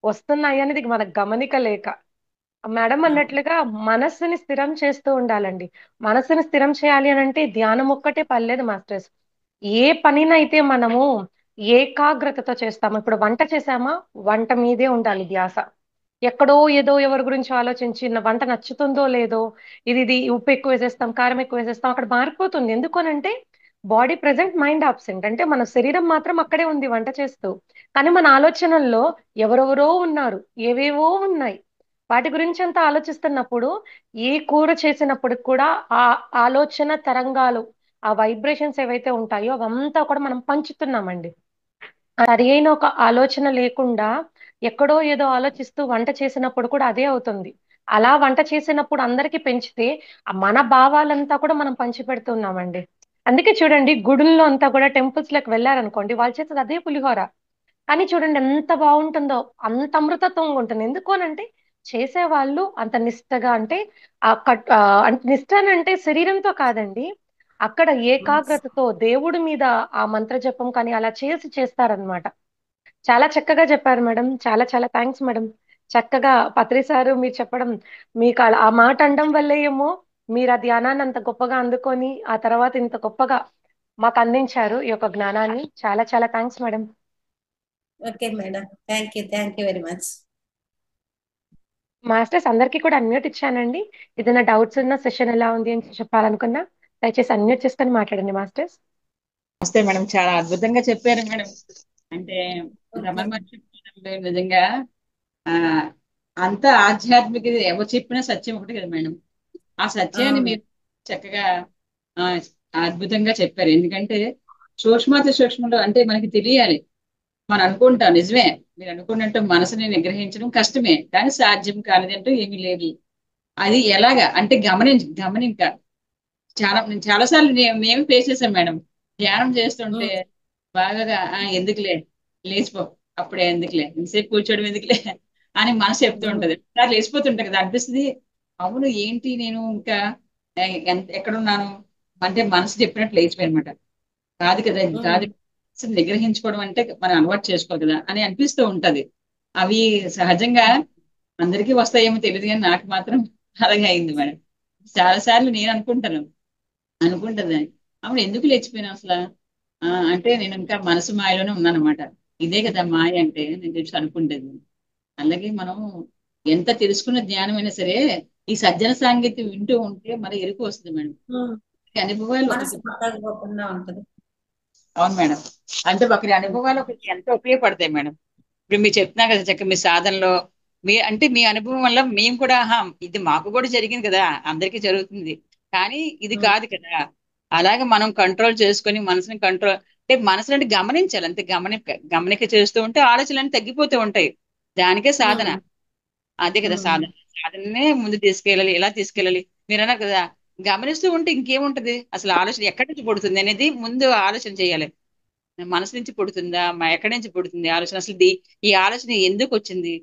వస్తున్నాయి అనేది మనకు గమనిక లేక. మేడం అన్నట్లుగా మనస్సుని స్థిరం చేస్తూ ఉండాలండి. మనస్సుని స్థిరం చేయాలి అని అంటే ధ్యానం ఒక్కటే పర్లేదు మాస్టర్స్. ఏ పనినైతే మనము ఏకాగ్రతతో చేస్తాము, ఇప్పుడు వంట చేసామా, వంట మీదే ఉండాలి ధ్యాస. ఎక్కడో ఏదో ఎవరి గురించి ఆలోచించి వంట నచ్చుతుందో లేదో, ఇది ఉప్పు ఎక్కువ వేసేస్తాం, కారం ఎక్కువ వేసేస్తాం, అక్కడ మారిపోతుంది. ఎందుకనంటే బాడీ ప్రెసెంట్, మైండ్ ఆబ్సెంట్. అంటే మన శరీరం మాత్రం అక్కడే ఉంది వంట చేస్తూ, కానీ మన ఆలోచనల్లో ఎవరెవరో ఉన్నారు, ఏవేవో ఉన్నాయి. వాటి గురించి అంతా ఆలోచిస్తున్నప్పుడు ఏ కూర చేసినప్పుడు కూడా ఆ ఆలోచన తరంగాలు, ఆ వైబ్రేషన్స్ ఏవైతే ఉంటాయో అవంతా కూడా మనం పంచుతున్నామండి. సరి అయిన ఒక ఆలోచన లేకుండా ఎక్కడో ఏదో ఆలోచిస్తూ వంట చేసినప్పుడు కూడా అదే అవుతుంది. అలా వంట చేసినప్పుడు అందరికి పెంచితే మన భావాలంతా కూడా మనం పంచి పెడుతున్నామండి. అందుకే చూడండి, గుడుల్లో అంతా కూడా టెంపుల్స్ లకు వెళ్ళారనుకోండి, వాళ్ళు చేసేది అదే పులిహోర. కానీ చూడండి ఎంత బాగుంటుందో, అంత అమృతత్వంగా ఉంటుంది. ఎందుకు అనంటే చేసేవాళ్ళు అంత నిష్టగా, అంటే అంటే నిష్ట అని అంటే శరీరంతో కాదండి, అక్కడ ఏకాగ్రతతో దేవుడి మీద ఆ మంత్ర జపం కానీ అలా చేసి చేస్తారనమాట. చాలా చక్కగా చెప్పారు మేడం. చాలా చాలా థ్యాంక్స్ మేడం. చక్కగా పత్రి సారు మీరు చెప్పడం, మీకు ఆ మాట అనడం వల్లే ఏమో మీరు ఆ ధ్యానాన్ని అంత గొప్పగా అందుకొని ఆ తర్వాత ఇంత గొప్పగా మాకు అందించారు ఈ యొక్క జ్ఞానాన్ని. చాలా చాలా thanks madam. Okay madam, thank you very much. Masters అందరికీ కూడా అన్మ్యూట్ ఇచ్చానండి. ఏదైనా డౌట్స్ ఉన్న సెషన్ ఎలా ఉంది అని చెప్పాలనుకున్నా దయచేసి అన్మ్యూట్ చేసుకొని మాట్లాడండి మాస్టర్స్. నమస్తే మేడం, చాలా అద్భుతంగా చెప్పారు మేడం. అంటే రమణ ఓకే. మహర్షి చెప్పడం నిజంగా ఆ అంత ఆధ్యాత్మిక ఎవరు చెప్పిన సత్యం ఒకటి కదా మేడం. ఆ సత్యాన్ని అవును. మీరు చక్కగా ఆ అద్భుతంగా చెప్పారు. ఎందుకంటే సూక్ష్మాతి సూక్ష్మంలో అంటే మనకి తెలియాలి. మనం అనుకుంటాం నిజమే, మీరు అనుకున్నట్టు మనసుని నిగ్రహించడం కష్టమే, కానీ సాధ్యం కానిది అంటూ ఏమీ లేదు. అది ఎలాగా అంటే గమనింక నేను చాలా సార్లు మేము ఫేస్ చేసాం మేడం. ధ్యానం చేస్తుంటే ఉమ్, బాగా ఎందుకులే, లేచిపో, అప్పుడే ఎందుకులే, ఇంతసేపు కూర్చోవడం ఎందుకులే అని మనసు చెప్తూ ఉమ్, ఉంటది. సార్ లేచిపోతుంటా కదా, అనిపిస్తుంది అవును ఏంటి నేను ఇంకా ఎక్కడున్నాను అంటే మనసు చెప్పినట్టు లేచిపోయి అనమాట. కాదు కదా, ఇది కాదు, ఉమ్, అసలు నిగ్రహించుకోవడం అంటే మనం అలవాటు చేసుకోవాలి కదా అని అనిపిస్తూ ఉంటది. అవి సహజంగా అందరికీ వస్తాయేమో తెలియదు, కానీ నాకు మాత్రం అలాగే అయింది మేడం. చాలా సార్లు నేను అనుకుంటది అవును ఎందుకు లేచిపోయినా అసలు అంటే నేను ఇంకా మనసు మాయలోనే ఉన్నాను అనమాట. ఇదే కదా మాయ అంటే నేను చెప్పి అనుకుంటది. అలాగే మనం ఎంత తెలుసుకున్న జ్ఞానమైనా సరే ఈ సజ్జన సాంగత్యం వింటూ ఉంటే మన ఎరుకు వస్తుంది మేడం. ఉమ్. ఈ అనుభవాలు మనసు ఒకరికి పక్కకు పోకుండా ఉంటది. అవును మేడం. అంటే ఒకరి అనుభవాలు ఒకరికి ఎంతో ఉపయోగపడతాయి మేడం. ఇప్పుడు మీరు చెప్తున్నా కదా చక్క మీ సాధనలో మీ అనుభవం వల్ల మేము కూడా ఇది మాకు కూడా జరిగింది కదా, అందరికీ జరుగుతుంది, కానీ ఇది ఉమ్, కాదు కదా. అలాగే మనం కంట్రోల్ చేసుకొని మనసుని కంట్రోల్ అంటే మనసుని గమనించాలి అంతే. గమనిక చేస్తూ ఉంటే ఆలోచనలు తగ్గిపోతూ ఉంటాయి. దానికే సాధన. ఉమ్, అదే కదా ఉమ్. సాధన. సాధననే ముందు తీసుకెళ్ళాలి. ఎలా తీసుకెళ్ళాలి మీరు అన్నారు కదా, గమనిస్తూ ఉంటే ఇంకేముంటది, అసలు ఆలోచన ఎక్కడి నుంచి పుడుతుంది అనేది ముందు ఆలోచన చేయాలి. మనసు నుంచి పుడుతుందా, ఎక్కడి నుంచి పుడుతుంది ఆలోచన, అసలు ఈ ఆలోచన ఎందుకు వచ్చింది,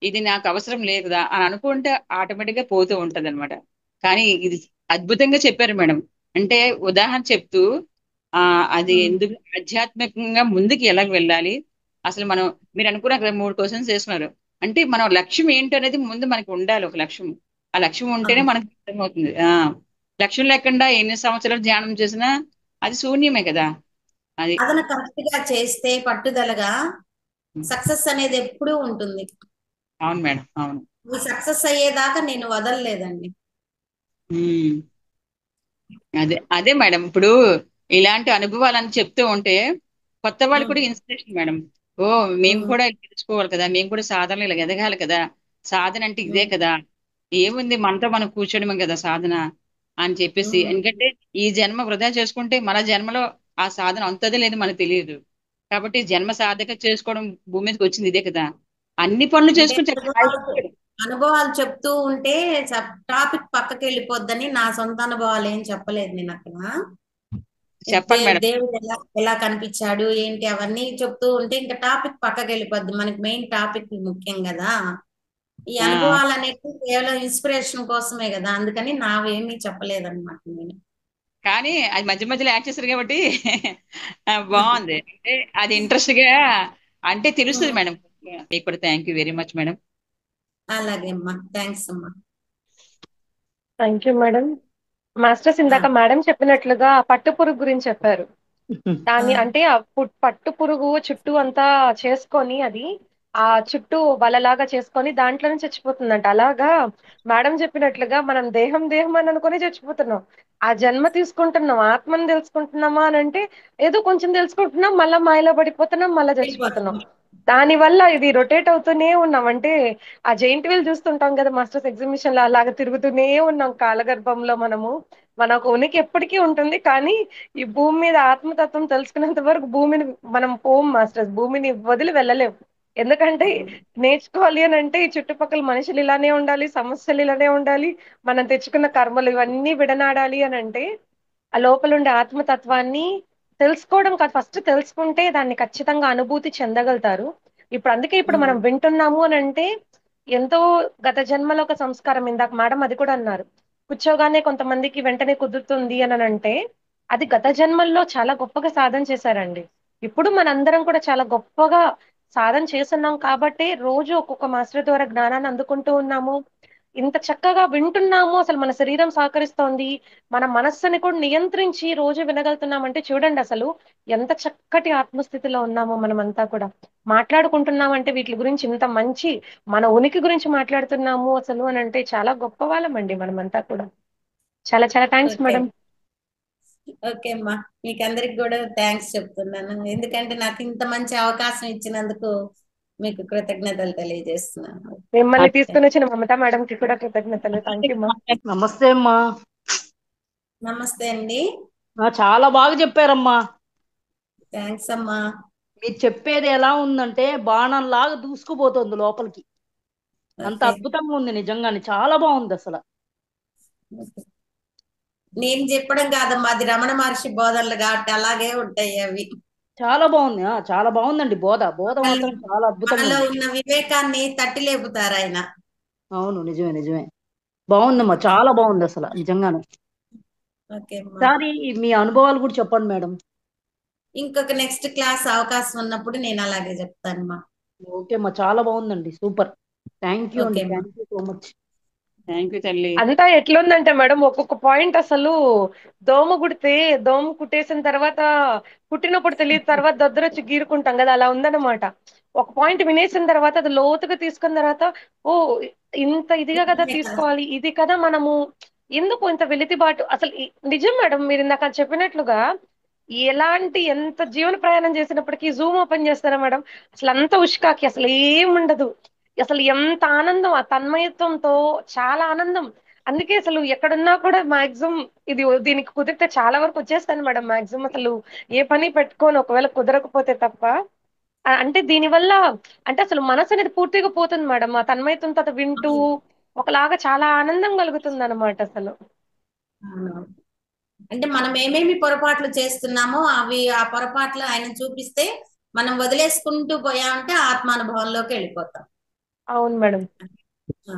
ఇది నాకు అవసరం లేదు కదా అని అనుకుంటే ఆటోమేటిక్ గా పోతూ ఉంటది అనమాట. కానీ ఇది అద్భుతంగా చెప్పారు మేడం. అంటే ఉదాహరణ చెప్తూ అది ఉమ్. ఎందుకు ఆధ్యాత్మికంగా ముందుకు ఎలా వెళ్ళాలి, అసలు మనం మీరు అనుకున్న కదా 3 క్వశ్చన్స్ వేస్తున్నారు. అంటే మనం లక్ష్యం ఏంటి అనేది ముందు మనకి ఉండాలి, ఒక లక్ష్యం. ఆ లక్ష్యం ఉంటేనే అవును. మనకు అర్థమవుతుంది. లక్ష్యం లేకుండా ఎన్ని సంవత్సరాలు ధ్యానం చేసినా అది శూన్యమే కదా. అది సాధన కరెక్ట్ గా చేస్తే పట్టుదలగా సక్సెస్ అనేది ఎప్పుడూ ఉంటుంది. అవును మేడం, అవును. ఈ సక్సెస్ అయ్యేదాకా నేను వదలలేదండి. ఉమ్. అదే అదే మేడం, ఇప్పుడు ఇలాంటి అనుభవాలని చెప్తూ ఉంటే కొత్త వాళ్ళు ఉమ్, కూడా ఇన్స్పిరేషన్ మేడం. ఓ మేము ఉమ్, కూడా తెలుసుకోవాలి కదా, మేము కూడా సాధనలు ఇలా ఎదగాలి కదా, సాధన అంటే ఇదే ఉమ్, కదా, ఏముంది మనతో మనం కూర్చోడమే కదా సాధన అని చెప్పేసి. ఉమ్. ఎందుకంటే ఈ జన్మ వృధా చేసుకుంటే మన జన్మలో ఆ సాధన అంతదే లేదు మనకు తెలియదు. కాబట్టి జన్మ సాధక చేసుకోవడం భూమి మీదకి వచ్చింది ఇదే కదా, అన్ని పనులు అంటే చేసుకుని చక్కగా హాయిగా కూర్చోడు. అనుభవాలు చెప్తూ ఉంటే టాపిక్ పక్కకి వెళ్ళిపోద్దని నా సొంత అనుభవాలు ఏం చెప్పలేదు నేను అక్కడ. చెప్పండి మేడం. దేవుడు ఎలా ఎలా కనిపించాడు ఏంటి అవన్నీ చెప్తూ ఉంటే ఇంకా టాపిక్ పక్కకి వెళ్ళిపోద్ది. మనకి మెయిన్ టాపిక్ ముఖ్యం కదా. ఈ ఆ అనుభవాలు అనేవి కేవలం ఇన్స్పిరేషన్ కోసమే కదా, అందుకని నావేమీ చెప్పలేదన్నమాట నేను. కానీ అది మధ్య మధ్యలో యాడ్ చేశారు కాబట్టి బాగుంది. అంటే అది ఇంట్రెస్ట్ గా అంటే తెలుస్తుంది మేడం. మీకు కూడా thank you very much madam. అలాగే అమ్మా, థ్యాంక్స్ అమ్మా. Thank you madam. మాస్టర్స్ ఆ, ఇందాక మేడం చెప్పినట్లుగా ఆ పట్టు పురుగు గురించి చెప్పారు. ఆ, దాన్ని అంటే ఆ పట్టు పురుగు చుట్టూ అంతా చేసుకొని అది ఆ చుట్టూ వలలాగా చేసుకొని దాంట్లోనే చచ్చిపోతుందంట. అలాగా మేడం చెప్పినట్లుగా మనం దేహం దేహం అని అనుకుని చచ్చిపోతున్నాం. ఆ జన్మ తీసుకుంటున్నాం, ఆత్మని తెలుసుకుంటున్నామా అని అంటే ఏదో కొంచెం తెలుసుకుంటున్నాం, మళ్ళా మాయలో పడిపోతున్నాం, మళ్ళా చచ్చిపోతున్నాం. వెళ్ళిపోతున్నాం. దాని వల్ల ఇది రొటేట్ అవుతూనే ఉన్నాం. అంటే ఆ జైంట్ వీల్ చూస్తుంటాం కదా మాస్టర్స్ ఎగ్జిబిషన్ లో, అలాగా తిరుగుతూనే ఉన్నాం కాలగర్భంలో మనము. మన ఒక ఉనికి ఎప్పటికీ ఉంటుంది, కానీ ఈ భూమి మీద ఆత్మతత్వం తెలుసుకున్నంత వరకు భూమిని మనం పోం మాస్టర్స్, భూమిని వదిలి వెళ్ళలేం. ఎందుకంటే నేర్చుకోవాలి అని అంటే ఈ చుట్టుపక్కల మనుషులు ఇలానే ఉండాలి, సమస్యలు ఇలానే ఉండాలి, మనం తెచ్చుకున్న కర్మలు ఇవన్నీ విడనాడాలి అని అంటే ఆ లోపల ఉండే ఆత్మతత్వాన్ని తెలుసుకోవడం కాదు, ఫస్ట్ తెలుసుకుంటే దాన్ని ఖచ్చితంగా అనుభూతి చెందగలుగుతారు. ఇప్పుడు మనం వింటున్నాము అని అంటే ఎంతో గత జన్మలో ఒక సంస్కారం, ఇందాక మేడం అది కూడా అన్నారు, కూర్చోగానే కొంతమందికి వెంటనే కుదురుతుంది అని అంటే అది గత జన్మల్లో చాలా గొప్పగా సాధన చేశారండి. ఇప్పుడు మనందరం కూడా చాలా గొప్పగా సాధన చేస్తున్నాం కాబట్టి రోజు ఒక్కొక్క మాస్టర్ ద్వారా జ్ఞానాన్ని అందుకుంటూ ఉన్నాము. ఇంత చక్కగా వింటున్నాము, అసలు మన శరీరం సహకరిస్తోంది, మన మనస్సుని కూడా నియంత్రించి రోజు వినగలుగుతున్నామంటే చూడండి అసలు ఎంత చక్కటి ఆత్మస్థితిలో ఉన్నామో మనమంతా కూడా. మాట్లాడుకుంటున్నామంటే వీటి గురించి ఇంత మంచి మన ఉనికి గురించి మాట్లాడుతున్నాము అసలు అని అంటే చాలా గొప్ప వాళ్ళమండి మనమంతా కూడా. చాలా చాలా థ్యాంక్స్ ఓకే మేడం. ఓకే అమ్మా, మీకు అందరికి కూడా థ్యాంక్స్ చెప్తున్నాను. ఎందుకంటే నాకు ఇంత మంచి అవకాశం ఇచ్చినందుకు మీకు కృతజ్ఞతలు తెలియజేస్తున్నాను. మిమ్మల్ని తీసుకుని వచ్చిన మమతా మేడం కి కూడా కృతజ్ఞతలు. థ్యాంక్ యూ మా. నమస్తే అమ్మా. నమస్తే అండి. చాలా బాగా చెప్పారమ్మా. థ్యాంక్స్ అమ్మా. మీరు చెప్పేది ఎలా ఉందంటే బాణంలాగా దూసుకుపోతుంది లోపలికి. అంత ఓకే. అద్భుతంగా ఉంది నిజంగానే, చాలా బాగుంది అసలు. నేను చెప్పడం కాదమ్మా, అది రమణ మహర్షి బోధనలు కాబట్టి అలాగే ఉంటాయి అవి. చాలా బాగుంది, చాలా బాగుందండి. బోధ మాత్రం చాలా అద్భుతంగా మనలో ఉంది. ఉన్న వివేకాన్ని తట్టి లేపుతారు ఆయన. అవును, నిజమే నిజమే. బాగుందమ్మా, చాలా బాగుంది అసలు నిజంగానే. ఓకే అమ్మా. సారీ, మీ అనుభవాలు కూడా చెప్పండి మేడం. ఇంకొక నెక్స్ట్ క్లాస్ అవకాశం ఉన్నప్పుడు నేను అలాగే చెప్తానమ్మా. ఓకే అమ్మా, చాలా బాగుందండి, సూపర్. థ్యాంక్ యూ ఓకే అండి, అమ్మా. Thank you so much. Thank you తల్లి. అంతా ఎట్లుందంటే మేడం ఒక్కొక్క పాయింట్ అసలు దోమ కుడితే దోమ కుట్టేసిన తర్వాత కుట్టినప్పుడు తెలియదు, తర్వాత దద్దరొచ్చి గీరుకుంటాం కదా, అలా ఉందన్నమాట. ఒక పాయింట్ వినేసిన తర్వాత అది లోతుగా తీసుకున్న తర్వాత ఓ ఇంత ఇదిగా కదా నిజమే కదా. తీసుకోవాలి, ఇది కదా మనము ఎందుకు ఇంత వెలితిబాటు అసలు నిజం మేడం మీరు ఇందాక చెప్పినట్లుగా ఎలాంటి ఎంత జీవన ప్రయాణం చేసినప్పటికీ జూమ్ ఓపెన్ చేస్తారా మేడం, అసలు అంత ఉష్కాకి అసలు ఏం ఉండదు. అసలు ఎంత ఆనందం ఆ తన్మయత్వంతో, చాలా ఆనందం. అందుకే అసలు ఎక్కడున్నా కూడా మాక్సిమం దీనికి కుదిరితే చాలా వరకు వచ్చేస్తాను మేడం. మాక్సిమం అసలు ఏ పని పెట్టుకోను ఒకవేళ కుదరకపోతే తప్ప. అంటే దీనివల్ల అంటే అసలు మనసు అనేది పూర్తిగా పోతుంది మేడం ఆ తన్మయత్వంతో అది వింటూ, ఒకలాగా చాలా ఆనందం కలుగుతుంది అనమాట అసలు. అవును. అంటే మనం ఏమేమి పొరపాట్లు చేస్తున్నామో అవి ఆ పొరపాట్లు ఆయన చూపిస్తే మనం వదిలేసుకుంటూ పోయామంటే ఆత్మానుభవంలోకి వెళ్ళిపోతాం. అవును మేడం. ఆ.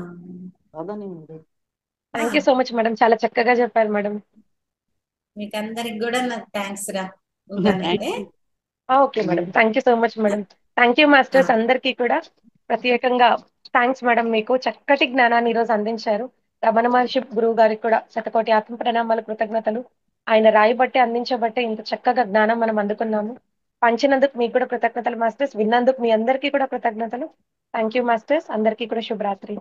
Thank you so much madam, చాలా చక్కగా చెప్పారు మేడం. మీకు అందరికి కూడా నాకు థ్యాంక్స్ రా. ఉంటానైతే. Okay madam, thank you so much madam. Thank you masters అందరికీ కూడా ప్రత్యేకంగా థ్యాంక్స్ మేడం, మీకు చక్కటి జ్ఞానాన్ని ఈరోజు అందించారు. రమణ మహర్షి గురువు గారికి కూడా శతకోటి ఆత్మ ప్రణామాలు, కృతజ్ఞతలు. ఆయన రాయబట్టే అందించబట్టే ఇంత చక్కగా జ్ఞానం మనం అందుకున్నాము. పంచినందుకు మీకు కూడా కృతజ్ఞతలు మాస్టర్స్, విన్నందుకు మీ అందరికీ కూడా కృతజ్ఞతలు. థ్యాంక్ యూ మాస్టర్స్, అందరికీ కూడా శుభరాత్రి.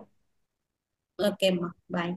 ఓకే అమ్మా, బాయ్.